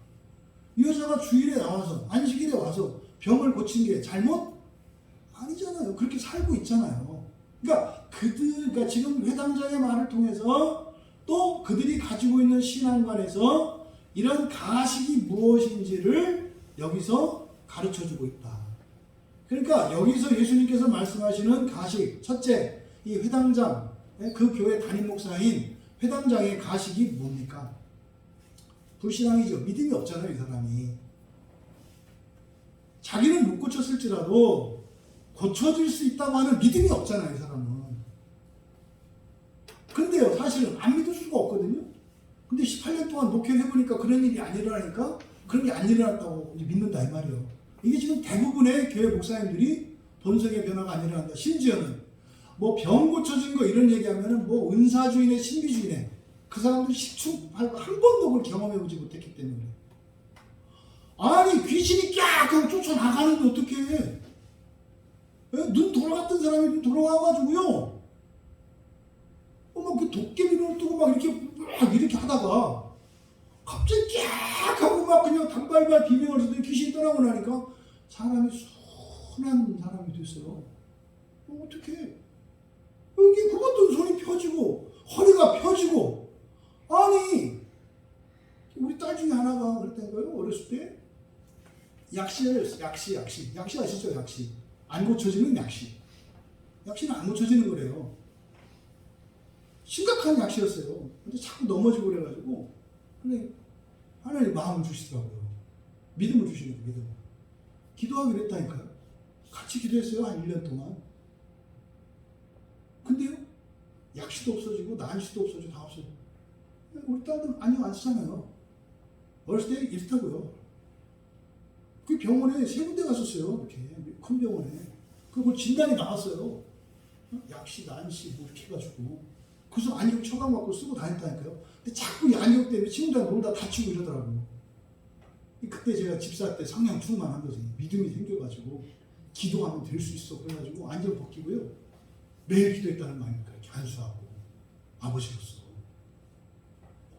이 여자가 주일에 나와서 안식일에 와서 병을 고친 게 잘못? 아니잖아요. 그렇게 살고 있잖아요. 그러니까 지금 회당장의 말을 통해서 또 그들이 가지고 있는 신앙관에서 이런 가식이 무엇인지를 여기서 가르쳐주고 있다. 그러니까 여기서 예수님께서 말씀하시는 가식, 첫째, 이 회당장, 그 교회 담임 목사인 회당장의 가식이 뭡니까? 불신앙이죠. 믿음이 없잖아요, 이 사람이. 자기는 못 고쳤을지라도 고쳐질 수 있다고 하는 믿음이 없잖아요, 이 사람은. 근데요, 사실은 안 믿을 수가 없거든요. 근데 18년 동안 목회를 해보니까 그런 일이 안 일어나니까 그런 게 안 일어났다고 믿는다, 이 말이에요. 이게 지금 대부분의 교회 목사님들이 본성의 변화가 안 일어난다. 심지어는 뭐 병 고쳐진 거 이런 얘기하면은 뭐 은사주의네 신비주의네 그 사람들이 한 번도 그걸 경험해보지 못했기 때문에. 아니 귀신이 깍 하고 쫓아나가는데 어떻게 해? 눈 돌아갔던 사람이 눈 돌아와가지고요 막 그 도깨비를 뜨고 막 이렇게 하다가 갑자기 깍 하고 막 그냥 단발발 비명을 치더니 귀신이 떠나고 나니까 사람이 순한 사람이 됐어요. 어떻게 여기 그것도 손이 펴지고 허리가 펴지고. 아니 우리 딸 중에 하나가 그랬다니까요. 어렸을 때 약시 아시죠? 약시 안 고쳐지는 약시는 안 고쳐지는 거래요. 심각한 약시였어요. 근데 자꾸 넘어지고 그래가지고 근데 하나님 마음을 주시더라고요. 믿음을 주시는 거예요. 믿음. 기도하기로 했다니까요. 같이 기도했어요. 한 1년 동안. 근데요 약시도 없어지고 난시도 없어지고 다 없어지고. 우리 딸도 안녕 안 쓰잖아요. 어렸을 때 이렇다고요. 그 병원에 3군데 갔었어요. 이렇게 큰 병원에. 그리고 진단이 나왔어요. 약시, 난시 뭐 이렇게 해가지고. 그래서 안경 처방 받고 쓰고 다녔다니까요. 근데 자꾸 이 안경 때문에 친구들이랑 놀다 다치고 이러더라고요. 그때 제가 집사 때 성령 충만한 거지. 믿음이 생겨가지고 기도하면 될 수 있어. 그래가지고 안경 벗기고요. 매일 기도했다는 거 아닙니까? 이렇게 안수하고 아버지로서.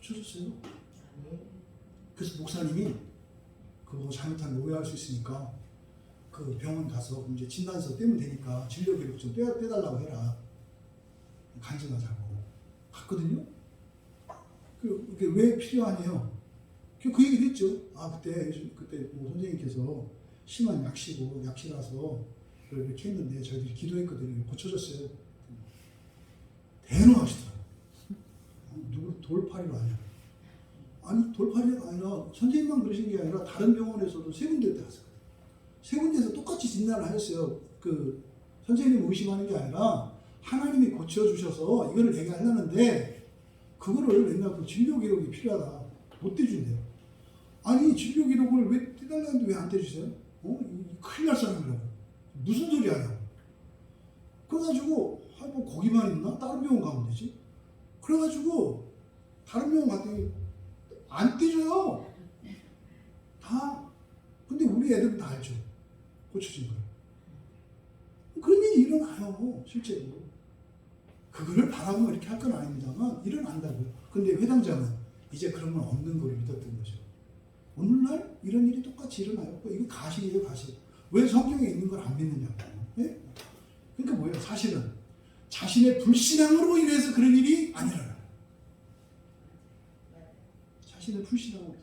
고쳐줬어요. 그래서 목사님이 그거 잘못하면 오해할 수 있으니까 그 병원 가서 이제 진단서 떼면 되니까 진료 기록 좀 떼달라고 해라. 간증하자고. 갔거든요. 그게 왜 필요하냐요? 그 얘기를 했죠. 그때 뭐 선생님께서 심한 약시라서 이렇게 했는데 저희들이 기도했거든요. 고쳐졌어요. 대노하시더라고요. 누구 돌팔이로 하냐? 아니 돌팔이가 아니라 선생님만 그러신 게 아니라 다른 병원에서도 3군데 갔어요. 3군데에서 똑같이 진단을 하셨어요. 그 선생님 의심하는 게 아니라 하나님이 고쳐주셔서 이거를 얘기하려는데 그거를 맨날 그 진료 기록이 필요하다. 못 떼준대요. 아니 진료 기록을 왜 떼달라는데 왜 안 떼주세요? 큰일 날 사람이라고. 무슨 소리 하냐고. 그래가지고 뭐 거기만 있나? 다른 병원 가면 되지. 그래가지고 다른 병원 갔더니 안 떼줘요. 다. 근데 우리 애들은 다 알죠. 고쳐진 거예요. 그런 일이 일어나요. 실제로. 그거를 바라보면 이렇게 할 건 아닙니다만 일어난다고요. 근데 회당장은 이제 그런 건 없는 걸 믿었던 거죠. 오늘날 이런 일이 똑같이 일어나요. 이거 가식이에요, 가식. 왜 성경에 있는 걸 안 믿느냐고. 네? 그러니까 뭐예요? 사실은 자신의 불신앙으로 인해서 그런 일이 안 일어나요. 자신의 불신앙으로.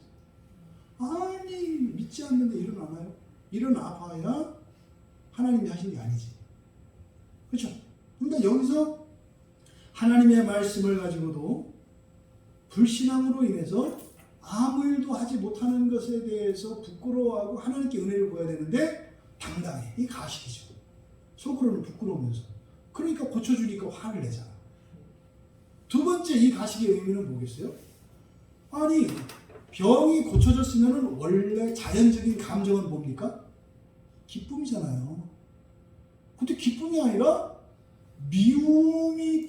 아니 믿지 않는데 일어나나요? 일어나 봐야 하나님이 하신 게 아니지. 그렇죠? 그러니까 여기서 하나님의 말씀을 가지고도 불신앙으로 인해서 아무 일도 하지 못하는 것에 대해서 부끄러워하고 하나님께 은혜를 보여야 되는데 당당해. 이 가식이죠. 속으로는 부끄러우면서. 그러니까 고쳐주니까 화를 내잖아. 두 번째 이 가식의 의미는 뭐겠어요? 아니 병이 고쳐졌으면 원래 자연적인 감정은 뭡니까? 기쁨이잖아요. 근데 기쁨이 아니라 미움이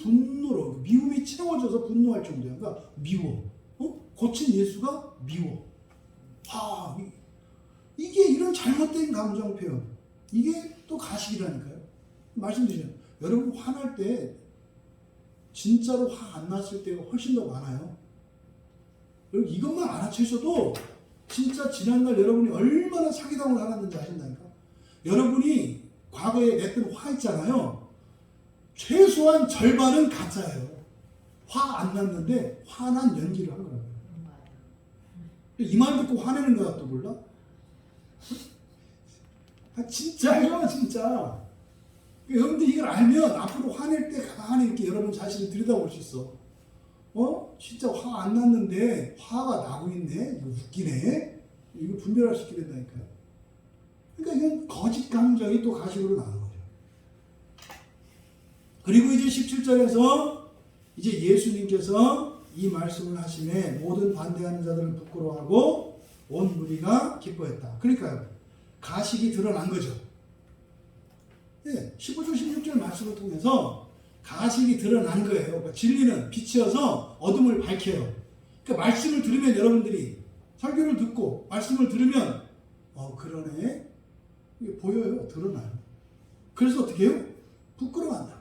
채워져서 분노할 정도야. 그러니까 미워. 고친 예수가 미워. 이게 이런 잘못된 감정 표현. 이게 또 가식이라니까요. 말씀드리잖아요. 여러분 화날 때 진짜로 화 안 났을 때가 훨씬 더 많아요. 여러분 이것만 알아채셔도 진짜 지난날 여러분이 얼마나 사기당을 하았는지 아신다니까. 여러분이 과거에 냈던 화 있잖아요. 최소한 절반은 가짜예요. 화 안 났는데 화난 연기를 한 거라고요. 이 말 듣고 화내는 거야 또 몰라? 진짜요 진짜. 여러분들 이걸 알면 앞으로 화낼 때 가만히 이렇게 여러분 자신을 들여다볼 수 있어. 진짜 화 안 났는데 화가 나고 있네. 이거 웃기네. 이거 분별할 수 있게 된다니까요. 그러니까 이건 거짓 감정이 또 가식으로 나오는 거죠. 그리고 이제 17절에서 이제 예수님께서 이 말씀을 하시매 모든 반대하는 자들을 부끄러워하고 온 무리가 기뻐했다. 그러니까요. 가식이 드러난 거죠. 15절 16절 말씀을 통해서 가식이 드러난 거예요. 그러니까 진리는 빛이어서 어둠을 밝혀요. 그러니까 말씀을 들으면 여러분들이 설교를 듣고 말씀을 들으면 그러네. 이게 보여요. 드러나요. 그래서 어떻게 해요? 부끄러워한다고요.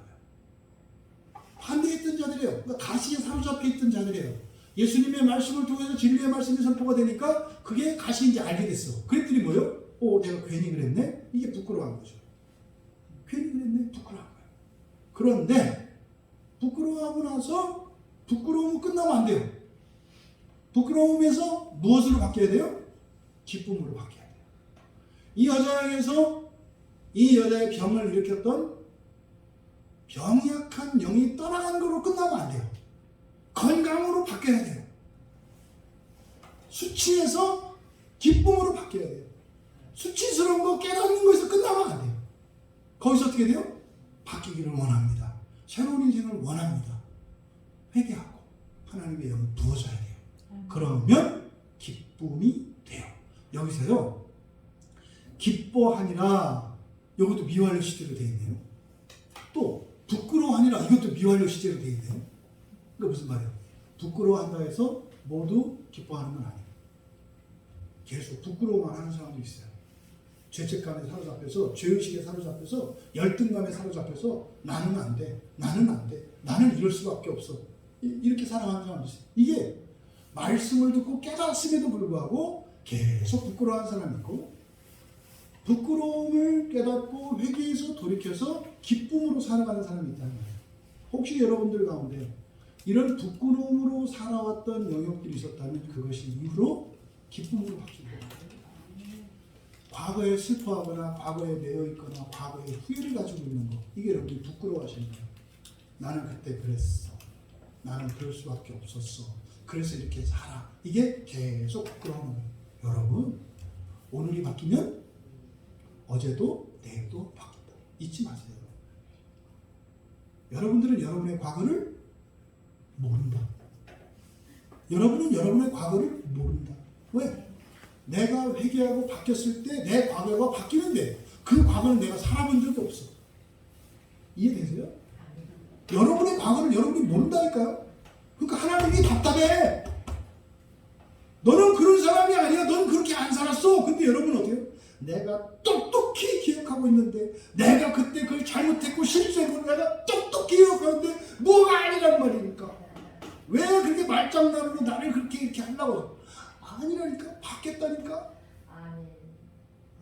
반대했던 자들이에요. 그러니까 가식에 사로잡혀 있던 자들이에요. 예수님의 말씀을 통해서 진리의 말씀이 선포가 되니까 그게 가식인지 알게 됐어. 그랬더니 뭐예요? 내가 괜히 그랬네? 이게 부끄러워한 거죠. 괜히 그랬네? 부끄러운 거예요. 그런데 부끄러워하고 나서 부끄러움은 끝나면 안 돼요. 부끄러움에서 무엇으로 바뀌어야 돼요? 기쁨으로 바뀌어야 돼요. 이 여자에게서 이 여자의 병을 일으켰던 병약한 영이 떠나간 거로 끝나면 안 돼요. 건강으로 바뀌어야 돼요. 수치에서 기쁨으로 바뀌어야 돼요. 수치스러운 거 깨닫는 거에서 끝나면 안 돼요. 거기서 어떻게 돼요? 바뀌기를 원합니다. 새로운 인생을 원합니다. 회개하고 하나님의 영을 부어줘야 돼요. 그러면 기쁨이 돼요. 여기서요. 기뻐하니라 이것도 미완료 시제로 되어 있네요. 또 부끄러워하니라 이것도 미완료 시제로 되어 있네요. 그러니까 무슨 말이에요? 부끄러워한다 해서 모두 기뻐하는 건 아니에요. 계속 부끄러워만 하는 사람도 있어요. 죄책감에 사로잡혀서 죄의식에 사로잡혀서 열등감에 사로잡혀서 나는 안 돼. 나는 이럴 수밖에 없어. 이렇게 살아가는 사람도 있어요. 이게 말씀을 듣고 깨닫음에도 불구하고 계속 부끄러워하는 사람이 있고 부끄러움을 깨닫고 회개해서 돌이켜서 기쁨으로 살아가는 사람이 있다는 거예요. 혹시 여러분들 가운데 이런 부끄러움으로 살아왔던 영역들이 있었다면 그것이 이후로 기쁨으로 바뀌는 거예요. 과거에 슬퍼하거나 과거에 매여있거나 과거에 후회를 가지고 있는 거 이게 여러분이 부끄러워하시는 거예요. 나는 그때 그랬어. 나는 그럴 수밖에 없었어. 그래서 이렇게 살아. 이게 계속 부끄러워하는 거예요. 여러분 오늘이 바뀌면 어제도 내일도 바뀐다. 잊지 마세요. 여러분들은 여러분의 과거를 모른다. 여러분은 여러분의 과거를 모른다. 왜? 내가 회개하고 바뀌었을 때 내 과거가 바뀌는데 그 과거는 내가 살아본 적이 없어. 이해되세요? 여러분의 과거를 여러분이 모른다니까요. 그러니까 하나님이 답답해. 너는 그런 사람이 아니야. 넌 그렇게 안 살았어. 근데 여러분 어때요? 내가 똑똑히 기억하고 있는데 내가 그때 그걸 잘못했고 실수했고 내가 똑똑히 기억하는데 뭐가 아니란 말입니까? 왜 그렇게 말장난으로 나를 그렇게 이렇게 하려고? 아니라니까. 바뀌었다니까.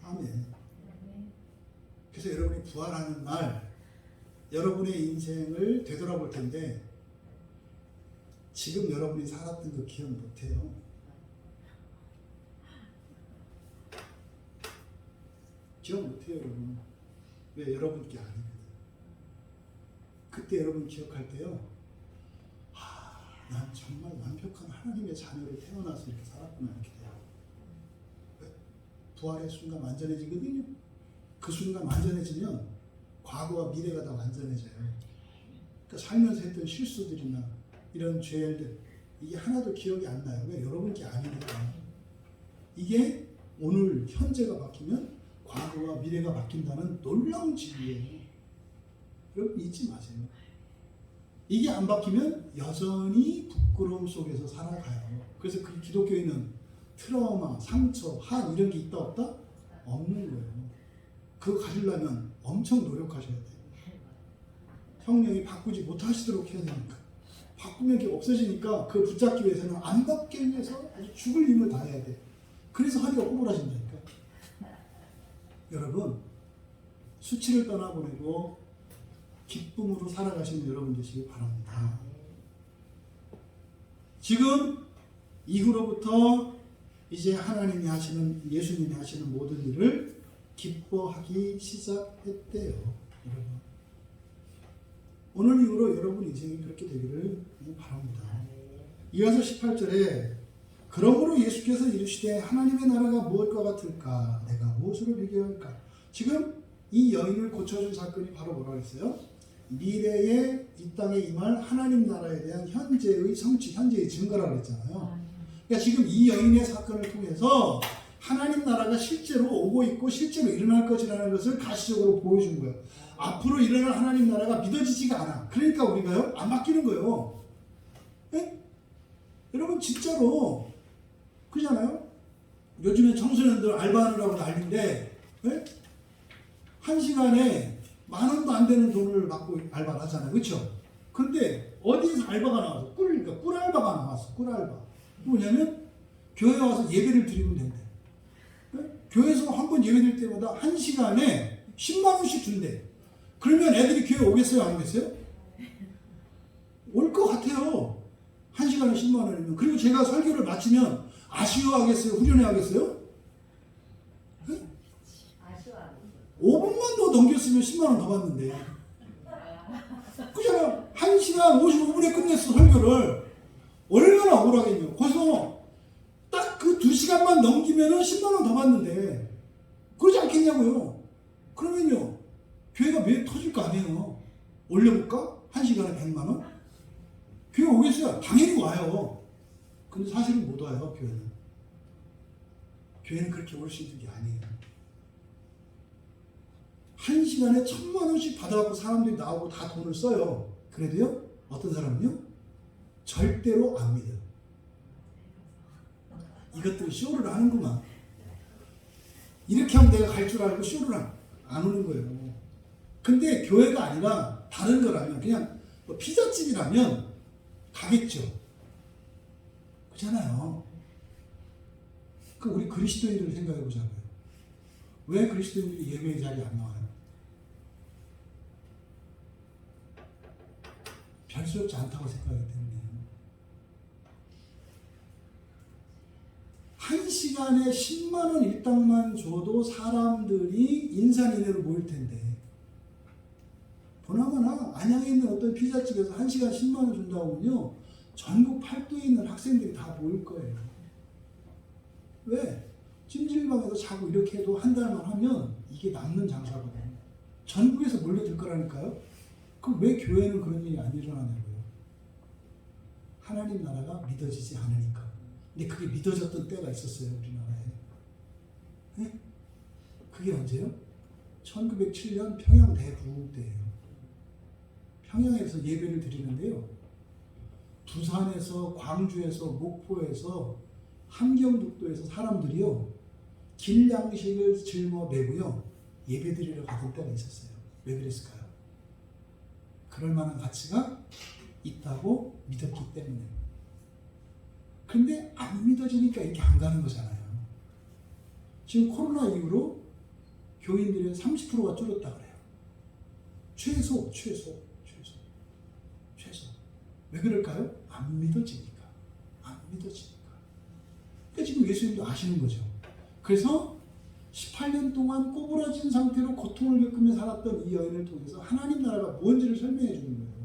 아멘. 그래서 여러분이 부활하는 날 여러분의 인생을 되돌아볼 텐데 지금 여러분이 살았던 그 기억 못해요. 기억 못해요, 여러분. 왜? 여러분께 아니거든. 그때 여러분 기억할 때요. 난 정말 완벽한 하나님의 자녀로 태어나서 이렇게 살았구나 이렇게 돼요. 왜? 부활의 순간 완전해지거든요. 그 순간 완전해지면 과거와 미래가 다 완전해져요. 그러니까 살면서 했던 실수들이나 이런 죄들 이게 하나도 기억이 안 나요. 왜? 여러분 게 아니니까. 이게 오늘 현재가 바뀌면 과거와 미래가 바뀐다는 놀라운 진리예요. 여러분 잊지 마세요. 이게 안 바뀌면 여전히 부끄러움 속에서 살아가요. 그래서 그 기독교인은 트라우마, 상처, 한 이런 게 있다 없다? 없는 거예요. 그거 가지려면 엄청 노력하셔야 돼요. 성령이 바꾸지 못하시도록 해야 되니까. 바꾸면 그게 없어지니까 그 붙잡기 위해서는 안 바뀌기 위해서 아주 죽을 힘을 다해야 돼. 그래서 허리가 꼬부라진다니까. 여러분 수치를 떠나보내고 기쁨으로 살아가시는 여러분 되시기 바랍니다. 지금 이후로부터 이제 하나님이 하시는 예수님이 하시는 모든 일을 기뻐하기 시작했대요. 여러분. 오늘 이후로 여러분 인생이 그렇게 되기를 바랍니다. 이어서 18절에 그러므로 예수께서 이르시되 하나님의 나라가 무엇과 같을까? 내가 무엇으로 비교할까? 지금 이 여인을 고쳐준 사건이 바로 뭐라 그랬어요? 미래에 이 땅에 임할 하나님 나라에 대한 현재의 성취, 현재의 증거라고 그랬잖아요. 그러니까 지금 이 여인의 사건을 통해서 하나님 나라가 실제로 오고 있고 실제로 일어날 것이라는 것을 가시적으로 보여준 거예요. 앞으로 일어날 하나님 나라가 믿어지지가 않아. 그러니까 우리가요 안 바뀌는 거예요. 네? 여러분 진짜로 그러잖아요. 요즘에 청소년들 알바하느라고 난리인데 네? 한 시간에 10,000원도 안 되는 돈을 받고 알바를 하잖아요. 그렇죠? 근데 어디에서 알바가 나와서 그러니까 꿀 알바가 나왔어. 꿀 알바. 뭐냐면 교회 와서 예배를 드리면 된대. 네? 교회에서 한 번 예배 드릴 때마다 한 시간에 10만 원씩 준대. 그러면 애들이 교회 오겠어요? 안 오겠어요? 올 것 같아요. 한 시간에 10만 원이면. 그리고 제가 설교를 마치면 아쉬워하겠어요? 후련해하겠어요? 네? 5분만 더 넘겼으면 10만 원 더 받는데. 그잖아. 1시간 55분에 끝냈어, 설교를. 얼마나 억울하겠냐. 거기서 딱 그 2시간만 넘기면은 10만 원 더 받는데. 그러지 않겠냐고요. 그러면요. 교회가 왜 터질 거 아니에요. 올려볼까? 1시간에 100만 원? 교회 오겠어요? 당연히 와요. 근데 사실은 못 와요, 교회는. 교회는 그렇게 올 수 있는 게 아니에요. 1시간에 1,000만 원씩 받아갖고 사람들이 나오고 다 돈을 써요. 그래도요, 어떤 사람은요? 절대로 안 믿어요. 이것들 쇼를 하는구만. 이렇게 하면 내가 갈 줄 알고 쇼를 안 오는 거예요. 근데 교회가 아니라 다른 거라면 그냥 뭐 피자집이라면 가겠죠. 그렇잖아요. 그 우리 그리스도인들 생각해 보자고요. 왜 그리스도인들이 예배의 자리에 안 나와요? 별수롭지 않다고 생각하기 때문에. 1시간에 10만 원 일당만 줘도 사람들이 인산인해로 모일 텐데. 보나마나 안양에 있는 어떤 피자집에서 1시간 10만 원 준다고 하면요. 전국 팔도에 있는 학생들이 다 모일 거예요. 왜? 찜질방에서 자고 이렇게 해도 한 달만 하면 이게 남는 장사거든요. 전국에서 몰려들 거라니까요. 그럼 왜 교회는 그런 일이 안 일어나냐고요. 하나님 나라가 믿어지지 않으니까. 근데 그게 믿어졌던 때가 있었어요. 우리나라에. 네? 그게 언제요? 1907년 평양 대부흥 때예요. 평양에서 예배를 드리는데요. 부산에서, 광주에서, 목포에서, 함경북도에서 사람들이요. 길양식을 짊어 매고요. 예배 드리러 가던 때가 있었어요. 왜 그랬을까요? 그럴 만한 가치가 있다고 믿었기 때문에. 근데 안 믿어지니까 이렇게 안 가는 거잖아요. 지금 코로나 이후로 교인들의 30%가 줄었다 그래요. 최소. 왜 그럴까요? 안 믿어지니까. 그러니까 지금 예수님도 아시는 거죠. 그래서 18년 동안 꼬부라진 상태로 고통을 겪으며 살았던 이 여인을 통해서 하나님 나라가 뭔지를 설명해 주는 거예요.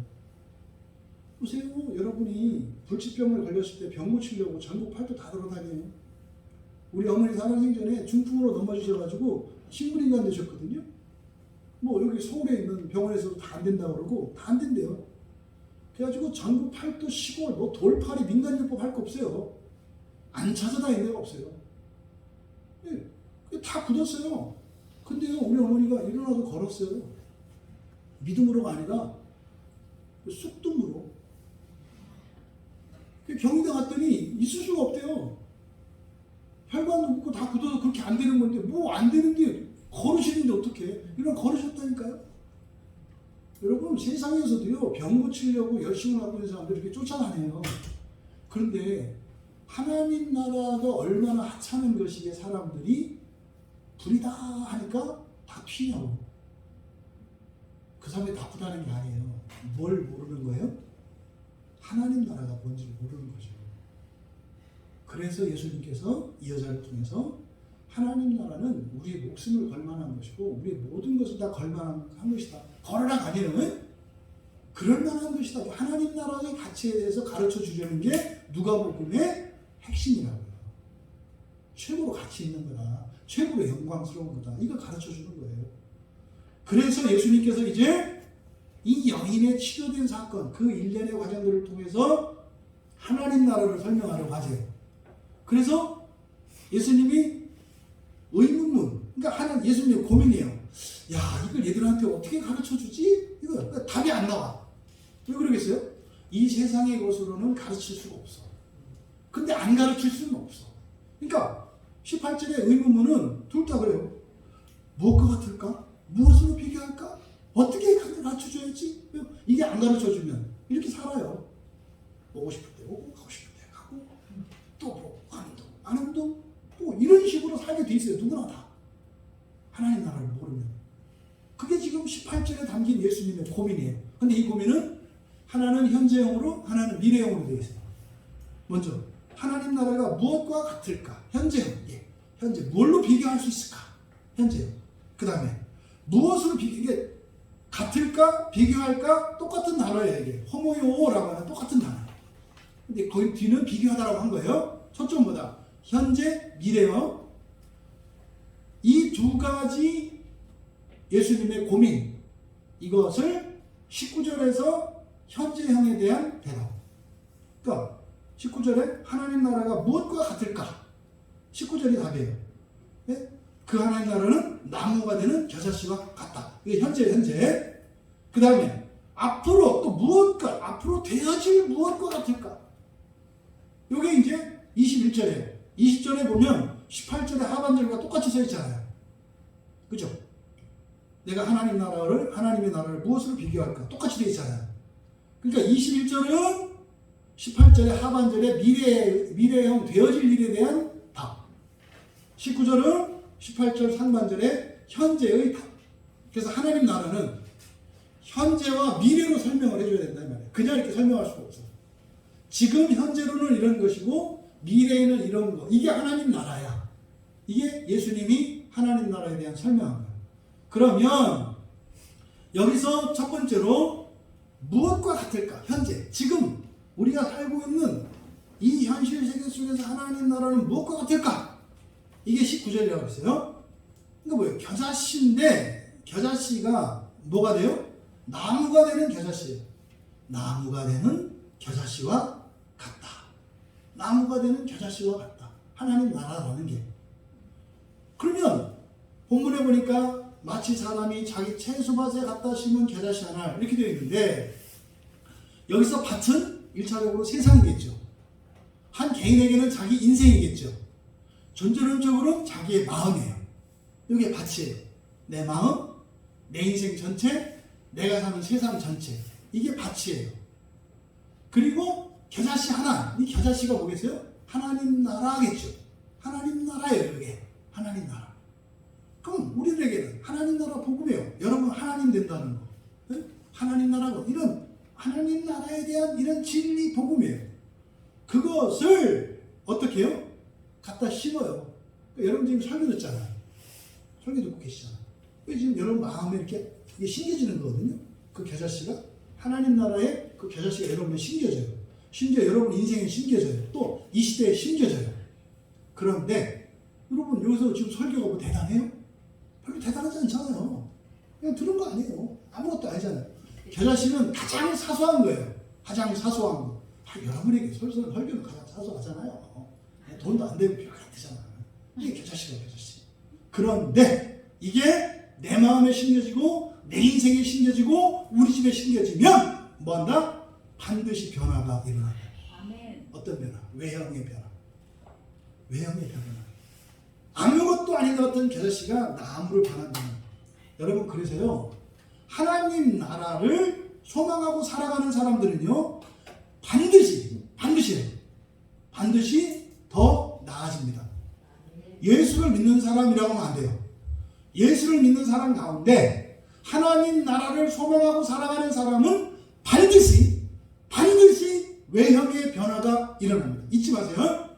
보세요. 여러분이 불치병을 걸렸을 때 병 고치려고 전국 팔도 다 돌아다녀요. 우리 어머니 살아생전에 중풍으로 넘어지셔가지고 식물인간 되셨거든요. 뭐 여기 서울에 있는 병원에서도 다 안 된다고 그러고 다 안 된대요. 그래가지고 전국 팔도 시골 뭐 돌팔이 민간요법 할 거 없어요. 안 찾아다니는 데가 없어요. 다 굳었어요. 근데요 우리 어머니가 일어나서 걸었어요. 믿음으로가 아니라 쑥뜸으로. 경희대 갔더니 있을 수가 없대요. 혈관도 없고 다 굳어서 그렇게 안 되는 건데 뭐 안 되는데 걸으시는데 어떻게? 이런 걸으셨다니까요. 여러분 세상에서도요 병 고치려고 열심히 하고 있는 사람들 이렇게 쫓아다녀요. 그런데 하나님 나라가 얼마나 하찮은 것이기에 사람들이 불이다 하니까 다 튀냐고. 그 사람이 나쁘다는 게 아니에요. 뭘 모르는 거예요? 하나님 나라가 뭔지를 모르는 거죠. 그래서 예수님께서 이 여자를 통해서 하나님 나라는 우리의 목숨을 걸만한 것이고 우리의 모든 것을 다 걸만한 것이다. 걸어라 가기는 그럴 만한 것이다. 하나님 나라의 가치에 대해서 가르쳐 주려는 게 누가복음의 핵심이라고요. 최고로 가치 있는 거다. 최고로 영광스러운 거다. 이걸 가르쳐 주는 거예요. 그래서 예수님께서 이제 이 여인의 치료된 사건, 그 일련의 과정들을 통해서 하나님 나라를 설명하려고 하세요. 그래서 예수님이 의문문, 그러니까 예수님의 고민이에요. 야, 이걸 얘들한테 어떻게 가르쳐 주지? 이거 답이 안 나와. 왜 그러겠어요? 이 세상의 것으로는 가르칠 수가 없어. 근데 안 가르칠 수는 없어. 그러니까 18절의 의문문은 둘 다 그래요. 무엇과 같을까? 무엇으로 비교할까? 어떻게 가르쳐줘야지? 이게 안 가르쳐주면 이렇게 살아요. 오고 싶을 때 오고 가고 싶을 때 가고 또 뭐 하는 동 또 이런 식으로 살게 돼 있어요. 누구나 다. 하나님 나라를 모르면. 그게 지금 18절에 담긴 예수님의 고민이에요. 근데 이 고민은 하나는 현재형으로 하나는 미래형으로 되어 있어요. 먼저 하나님 나라가 무엇과 같을까? 현재형. 예. 현재 뭘로 비교할 수 있을까? 현재형. 그 다음에 무엇으로 이게 같을까? 비교할까? 똑같은 단어예요. 이게 호모요라고 하는 똑같은 단어. 근데 거기 뒤는 비교하다라고 한 거예요. 초점보다 현재, 미래형. 이 두 가지 예수님의 고민, 이것을 19절에서 현재형에 대한 대답. 그러니까 19절에 하나님 나라가 무엇과 같을까? 19절이 답이에요. 네? 그 하나님 나라는 나무가 되는 겨자씨와 같다. 이게 현재. 그 다음에 앞으로 또 무엇과, 앞으로 되어질 무엇과 같을까? 이게 이제 21절이에요. 20절에 보면 18절의 하반절과 똑같이 써 있잖아요. 그죠? 내가 하나님의 나라를 무엇으로 비교할까? 똑같이 되어 있잖아요. 그러니까 21절은 18절의 하반절에 미래형 되어질 일에 대한 답. 19절은 18절 상반절에 현재의 답. 그래서 하나님 나라는 현재와 미래로 설명을 해줘야 된단 말이에요. 그냥 이렇게 설명할 수가 없어. 지금 현재로는 이런 것이고 미래에는 이런 거. 이게 하나님 나라야. 이게 예수님이 하나님 나라에 대한 설명한 거예요. 그러면 여기서 첫 번째로 무엇과 같을까? 현재. 지금 우리가 살고 있는 이 현실 세계 속에서 하나님 나라는 무엇과 같을까? 이게 19절이라고 했어요. 그러니까 뭐예요? 겨자씨인데 겨자씨가 뭐가 돼요? 나무가 되는 겨자씨예요. 나무가 되는 겨자씨와 같다. 나무가 되는 겨자씨와 같다. 하나님 나라라는 게. 그러면 본문에 보니까 마치 사람이 자기 채소밭에 갖다 심은 겨자씨 하나 이렇게 되어 있는데 여기서 밭은 1차적으로 세상이겠죠. 한 개인에게는 자기 인생이겠죠. 전체론적으로는 자기의 마음이에요. 이게 밭이에요. 내 마음, 내 인생 전체, 내가 사는 세상 전체. 이게 밭이에요. 그리고 겨자씨 하나. 이 겨자씨가 뭐겠어요? 하나님 나라겠죠. 하나님 나라예요. 이게 하나님 나라. 그럼 우리들에게는 하나님 나라 복음이에요. 여러분 하나님 된다는 거. 네? 하나님 나라고 이런 하나님 나라에 대한 이런 진리 복음이에요. 그것을 어떻게 해요? 갖다 심어요. 그러니까 여러분 지금 설교 듣잖아요. 설교 듣고 계시잖아요. 지금 여러분 마음에 이렇게 이게 심겨지는 거거든요. 그 겨자씨가 하나님 나라에 그 겨자씨가 여러분에 심겨져요. 심지어 여러분 인생에 심겨져요. 또 이 시대에 심겨져요. 그런데 여러분 여기서 지금 설교가 뭐 대단해요? 별로 대단하지 않잖아요. 그냥 들은 거 아니에요. 아무것도 아니잖아요. 겨자씨는 가장 사소한 거예요. 가장 사소한 거. 여러분에게 설교는 가장 사소하잖아요. 돈도 안 되고 별거 안 되잖아. 이게 겨자씨가 겨자씨. 그런데 이게 내 마음에 심겨지고 내 인생에 심겨지고 우리 집에 심겨지면 뭐한다? 반드시 변화가 일어난다. 어떤 변화? 외형의 변화. 외형의 변화. 아무것도 아닌 것 같은 겨자씨가 나무를 반한다는. 여러분 그래서요. 하나님 나라를 소망하고 살아가는 사람들은요. 반드시 더 나아집니다. 예수를 믿는 사람이라고 하면 안 돼요. 예수를 믿는 사람 가운데 하나님 나라를 소망하고 살아가는 사람은 반드시 외형의 변화가 일어납니다. 잊지 마세요.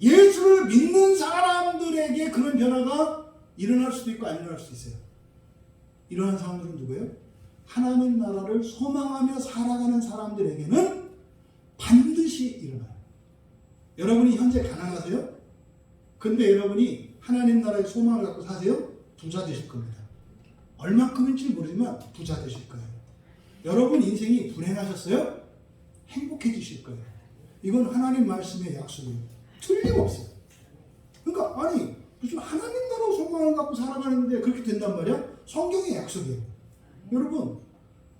예수를 믿는 사람들에게 그런 변화가 일어날 수도 있고 안 일어날 수도 있어요. 이러한 사람들은 누구예요? 하나님 나라를 소망하며 살아가는 사람들에게는 반드시 일어나요. 여러분이 현재 가난하세요? 근데 여러분이 하나님 나라의 소망을 갖고 사세요? 부자 되실 겁니다. 얼마큼인지 모르지만 부자 되실 거예요. 여러분 인생이 불행하셨어요? 행복해지실 거예요. 이건 하나님 말씀의 약속이에요. 틀림없어요. 그러니까 아니 무슨 하나님 나라 소망을 갖고 살아가는데 그렇게 된단 말이야? 성경의 약속이에요. 여러분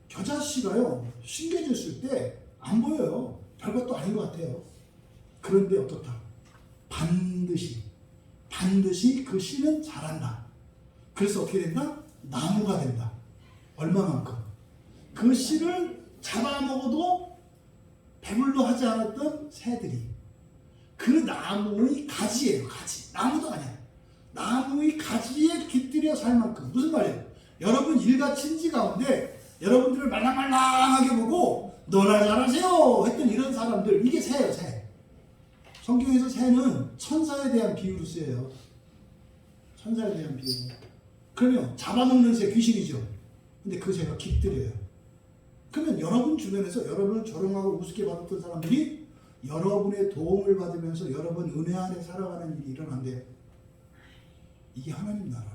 겨자씨가요 심겨졌을 때 안 보여요. 별것도 아닌 것 같아요. 그런데 어떻다? 반드시 그 씨는 자란다. 그래서 어떻게 된다? 나무가 된다. 얼마만큼? 그 씨를 잡아먹어도 배불러 하지 않았던 새들이 그 나무의 가지예요. 가지. 나무도 아니야. 나무의 가지에 깃들여 살 만큼. 무슨 말이에요? 여러분 일가 친지 가운데 여러분들을 말랑말랑하게 보고 너나 잘하세요 했던 이런 사람들, 이게 새예요. 새. 성경에서 새는 천사에 대한 비유로 쓰여요. 천사에 대한 비유. 그러면 잡아먹는 새 귀신이죠. 근데 그 새가 깃들여요. 그러면 여러분 주변에서 여러분을 조롱하고 우습게 받았던 사람들이 여러분의 도움을 받으면서 여러분 은혜 안에 살아가는 일이 일어난대요. 이게 하나님 나라래요.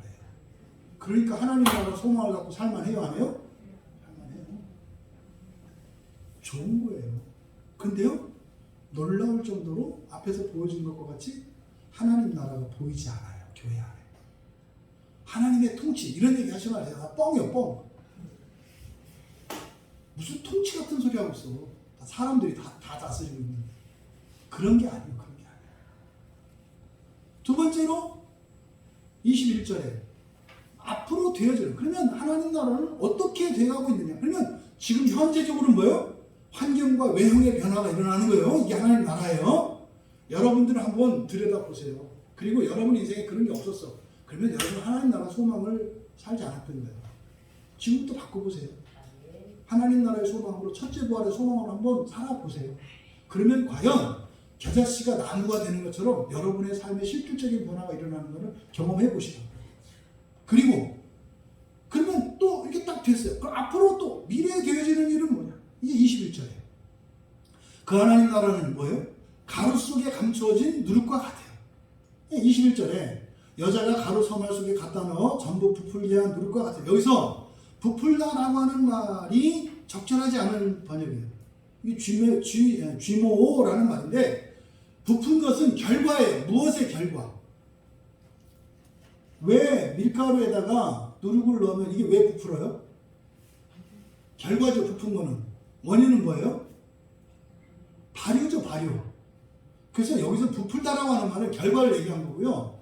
그러니까 하나님 나라 소망을 갖고 살만해요, 안 해요? 살만해요. 좋은 거예요. 근데요, 놀라울 정도로 앞에서 보여준 것과 같이 하나님 나라가 보이지 않아요, 교회 안에. 하나님의 통치, 이런 얘기 하지 마세요. 다 뻥이요, 뻥. 무슨 통치 같은 소리 하고 있어. 다 사람들이 다 다스리고 있는. 그런 게 아니에요. 그런 게 아니에요. 두 번째로 21절에 앞으로 되어져요. 그러면 하나님 나라는 어떻게 되어가고 있느냐? 그러면 지금 현재적으로는 뭐예요? 환경과 외형의 변화가 일어나는 거예요. 이게 하나님 나라예요. 여러분들은 한번 들여다보세요. 그리고 여러분 인생에 그런 게 없었어. 그러면 여러분 하나님 나라 소망을 살지 않았던 거예요. 지금부터 바꿔보세요. 하나님 나라의 소망으로, 첫째 부활의 소망으로 한번 살아보세요. 그러면 과연 겨자씨가 나무가 되는 것처럼 여러분의 삶에 실질적인 변화가 일어나는 것을 경험해 보시라고. 그리고 그러면 또 이렇게 딱 됐어요. 그럼 앞으로 또 미래에 되어지는 일은 뭐냐? 이게 21절이에요. 그 하나님 나라는 뭐예요? 가루 속에 감추어진 누룩과 같아요. 21절에 여자가 가루 서말 속에 갖다 넣어 전부 부풀게 한 누룩과 같아요. 여기서 부풀다라고 하는 말이 적절하지 않은 번역이에요. 이게 쥐모라는 말인데, 부푼 것은 결과예요. 무엇의 결과? 왜 밀가루에다가 누룩을 넣으면 이게 왜 부풀어요? 결과죠. 부푼 거는. 원인은 뭐예요? 발효죠. 발효. 그래서 여기서 부풀다라고 하는 말은 결과를 얘기한 거고요.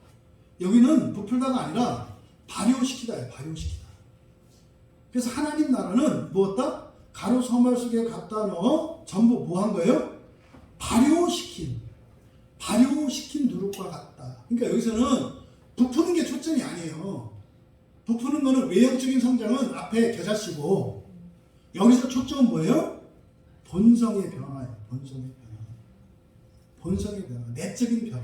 여기는 부풀다가 아니라 발효시키다예요. 발효시키다. 그래서 하나님 나라는 무엇다? 가루 서말 속에 갖다 넣어 전부 뭐 한 거예요? 발효시킨 누룩과 같다. 그러니까 여기서는 부푸는 게 초점이 아니에요. 부푸는 거는 외형적인 성장은 앞에 겨자씨고, 여기서 초점은 뭐예요? 본성의 변화예요. 본성의 변화. 내적인 변화.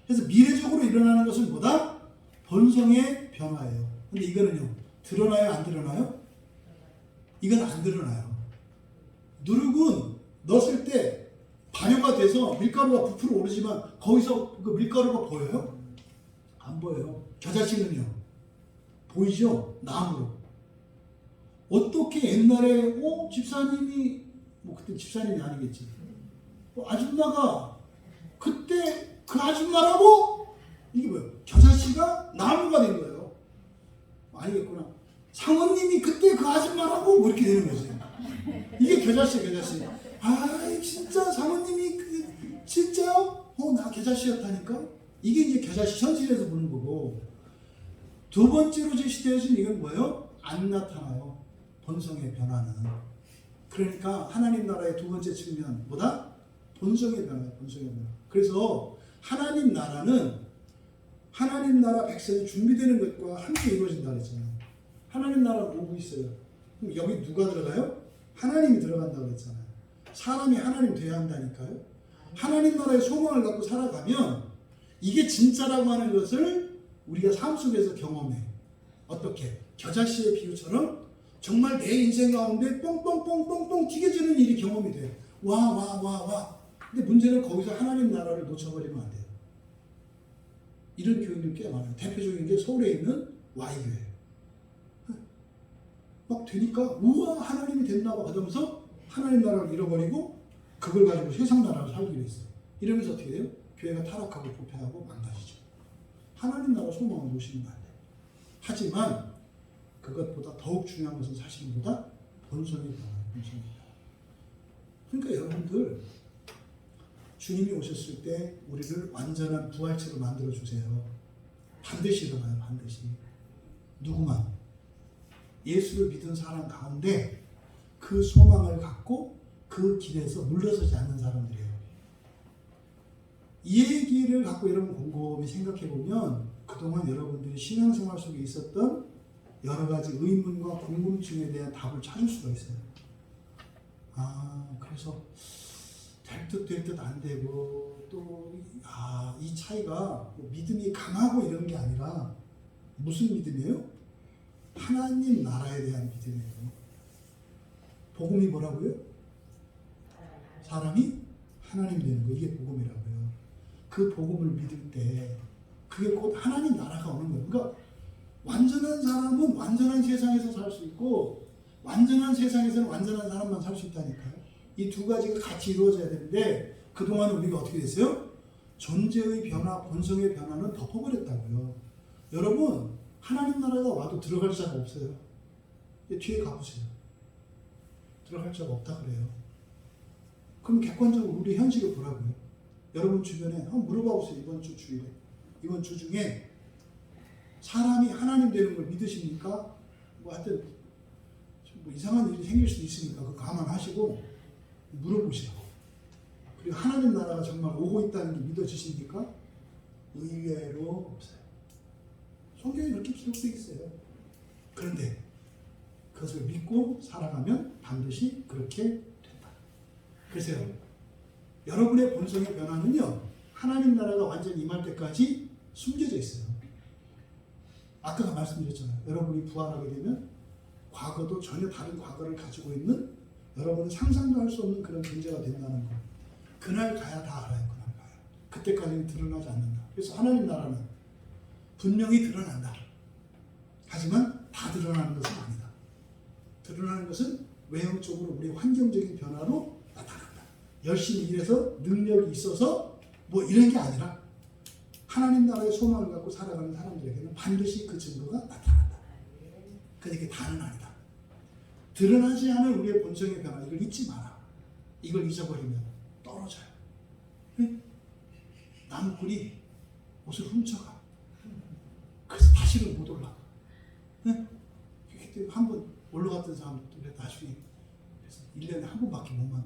그래서 미래적으로 일어나는 것은 뭐다? 본성의 변화예요. 근데 이거는요, 드러나요? 안 드러나요? 이건 안 드러나요. 누룩은 넣었을 때 발효가 돼서 밀가루가 부풀어 오르지만 거기서 그 밀가루가 보여요? 안 보여요. 겨자씨는요, 보이죠? 나무로. 어떻게 옛날에 집사님이 뭐 그때 집사님이 아니겠지. 아줌마가 그때 그 아줌마라고? 이게 뭐예요? 겨자씨가 나무가 된 거예요. 아니겠구나. 상원님이 그때 그 아줌마라고? 뭐 이렇게 되는 거지. 이게 겨자씨, 겨자씨. 아, 진짜 상원님이 진짜요? 나 겨자씨였다니까? 이게 이제 겨자씨 현실에서 보는 거고. 두 번째로 제시되어진 이건 뭐예요? 안 나타나요. 본성의 변화는. 그러니까 하나님 나라의 두 번째 측면 뭐다? 본성의 변화예요. 본성의 변화. 그래서 하나님 나라는 하나님 나라 백성이 준비되는 것과 함께 이루어진다 그랬잖아요. 하나님 나라가 오고 있어요. 그럼 여기 누가 들어가요? 하나님이 들어간다고 그랬잖아요. 사람이 하나님 돼야 한다니까요. 하나님 나라의 소망을 갖고 살아가면 이게 진짜라고 하는 것을 우리가 삶 속에서 경험해. 어떻게? 겨자씨의 비유처럼 정말 내 인생 가운데 뻥뻥뻥뻥뻥 튀겨지는 일이 경험이 돼. 와. 근데 문제는 거기서 하나님 나라를 놓쳐버리면 안 돼요. 이런 교인들 꽤 많아요. 대표적인 게 서울에 있는 Y교회. 막 되니까 우와 하나님이 됐나 봐 그러면서 하나님 나라를 잃어버리고 그걸 가지고 세상 나라를 살기로 했어요. 이러면서 어떻게 돼요? 교회가 타락하고 부패하고 망가지죠. 하나님 나라 소망을 놓으시면 안 돼요. 하지만 그것보다 더욱 중요한 것은 사실 뭐다? 본성의 변화예요. 본성의 변화. 그러니까 여러분들 주님이 오셨을 때 우리를 완전한 부활체로 만들어 주세요. 반드시 일어나요. 반드시. 누구만? 예수를 믿은 사람 가운데 그 소망을 갖고 그 길에서 물러서지 않는 사람들이에요. 이 얘기를 갖고 여러분 곰곰이 생각해 보면 그동안 여러분들이 신앙생활 속에 있었던 여러 가지 의문과 궁금증에 대한 답을 찾을 수가 있어요. 그래서 될 듯 안 되고 또 이 차이가 뭐 믿음이 강하고 이런 게 아니라 무슨 믿음이에요? 하나님 나라에 대한 믿음이에요. 복음이 뭐라고요? 사람이 하나님 되는 거. 이게 복음이라고요. 그 복음을 믿을 때 그게 곧 하나님 나라가 오는 거예요. 그러니까 완전한 사람은 완전한 세상에서 살 수 있고 완전한 세상에서는 완전한 사람만 살 수 있다니까요. 이 두 가지가 같이 이루어져야 되는데 그동안 우리가 어떻게 됐어요? 존재의 변화, 본성의 변화는 덮어버렸다고요. 여러분 하나님 나라가 와도 들어갈 자가 없어요. 뒤에 가보세요. 들어갈 자가 없다 그래요. 그럼 객관적으로 우리 현실을 보라고요. 여러분 주변에 한번 물어봐 보세요. 이번 주 주일에. 이번 주 중에 사람이 하나님 되는 걸 믿으십니까? 뭐 하여튼 뭐 이상한 일이 생길 수도 있으니까 그거 감안하시고 물어보시라고. 그리고 하나님 나라가 정말 오고 있다는 게 믿어지십니까? 의외로 없어요. 성경에 이렇게 기록되어 있어요. 그런데 그것을 믿고 살아가면 반드시 그렇게 된다. 그래서 여러분의 본성의 변화는요, 하나님 나라가 완전히 임할 때까지 숨겨져 있어요. 아까 말씀드렸잖아요. 여러분이 부활하게 되면 과거도 전혀 다른 과거를 가지고 있는 여러분은 상상도 할 수 없는 그런 존재가 된다는 거. 그날 가야 다 알아요. 그날 가야. 그때까지는 드러나지 않는다. 그래서 하나님 나라는 분명히 드러난다. 하지만 다 드러나는 것은 아니다. 드러나는 것은 외형적으로 우리의 환경적인 변화로 나타난다. 열심히 일해서 능력이 있어서 뭐 이런 게 아니라 하나님 나라의 소망을 갖고 살아가는 사람들에게는 반드시 그 증거가 나타난다. 그러니까 다는 아니다. 드러나지 않은 우리의 본성의 변화, 이걸 잊지 마라. 이걸 잊어버리면 떨어져요. 나무꾼이 옷을 훔쳐가. 그래서 다시는 못 올라가. 그때 한 번 올라갔던 사람들이 나중에 그래서 1년에 한 번밖에 못 만나.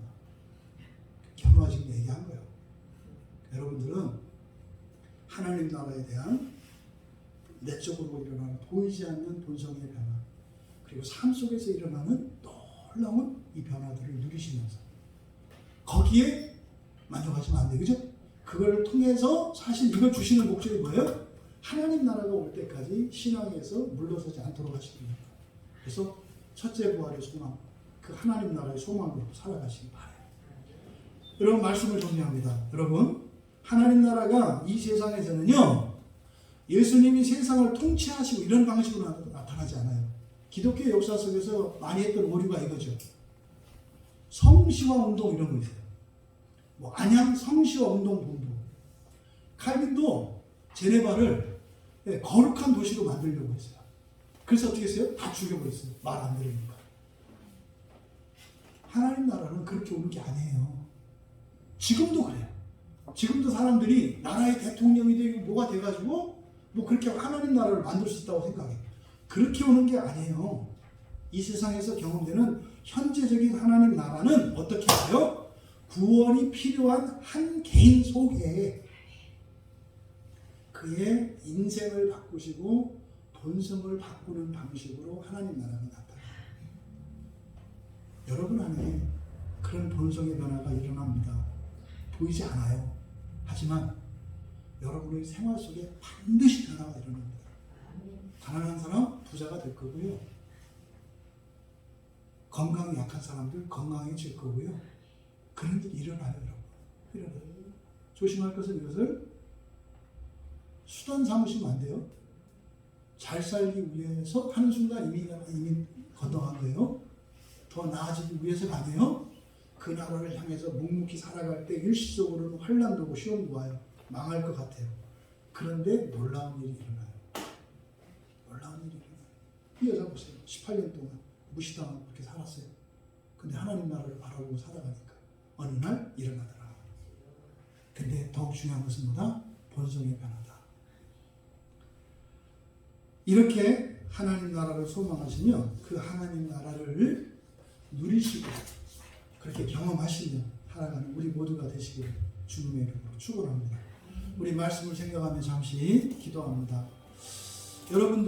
결혼하 지금 얘기한 거예요. 여러분들은 하나님 나라에 대한 내적으로 일어나는 보이지 않는 본성의 변화, 그리고 삶 속에서 일어나는 놀라운 이 변화들을 누리시면서 거기에 만족하시면 안 돼요. 그죠? 그걸 통해서 사실 이걸 주시는 목적이 뭐예요? 하나님 나라가 올 때까지 신앙에서 물러서지 않도록 하시는 거예요. 그래서 첫째 부활의 소망, 그 하나님 나라의 소망으로 살아가시기 바라요. 여러분 말씀을 정리합니다. 여러분 하나님 나라가 이 세상에서는요, 예수님이 세상을 통치하시고 이런 방식으로 나타나지 않아요. 기독교 역사 속에서 많이 했던 오류가 이거죠. 성시화 운동 이런 거 있어요. 뭐 안양 성시화 운동 본부. 칼빈도 제네바를 거룩한 도시로 만들려고 했어요. 그래서 어떻게 했어요? 다 죽여버렸어요. 말 안 들으니까. 하나님 나라는 그렇게 오는 게 아니에요. 지금도 그래요. 지금도 사람들이 나라의 대통령이 되고 뭐가 돼가지고 뭐 그렇게 하나님 나라를 만들 수 있다고 생각해. 그렇게 오는 게 아니에요. 이 세상에서 경험되는 현재적인 하나님 나라는 어떻게 해요? 구원이 필요한 한 개인 속에 그의 인생을 바꾸시고 본성을 바꾸는 방식으로 하나님 나라가 나타나요. 여러분 안에 그런 본성의 변화가 일어납니다. 보이지 않아요. 하지만 여러분의 생활 속에 반드시 변화가 일어납니다. 가난한 사람 부자가 될 거고요. 건강이 약한 사람들 건강해질 거고요. 그런 일이 일어나요, 여러분. 일어나요. 조심할 것은 이것을 수단 삼으시면 안 돼요. 잘 살기 위해서 하는 순간 이미 건너간 거예요. 더 나아지기 위해서가 아니에요. 그 나라를 향해서 묵묵히 살아갈 때 일시적으로는 환난도 오고 시험도 와요. 망할 것 같아요. 그런데 놀라운 일이 일어나요. 놀라운 일이 일어나요. 이 여자 보세요. 18년 동안 무시당하고 그렇게 살았어요. 근데 하나님 나라를 바라보고 살아가니까 어느 날 일어나더라. 근데 더욱 중요한 것은 뭐다? 본성의 변화다. 이렇게 하나님 나라를 소망하시면 그 하나님 나라를 누리시고 그렇게 경험하시며 살아가는 우리 모두가 되시기를 주님의 이름으로 축원합니다. 우리 말씀을 생각하며 잠시 기도합니다. 여러분들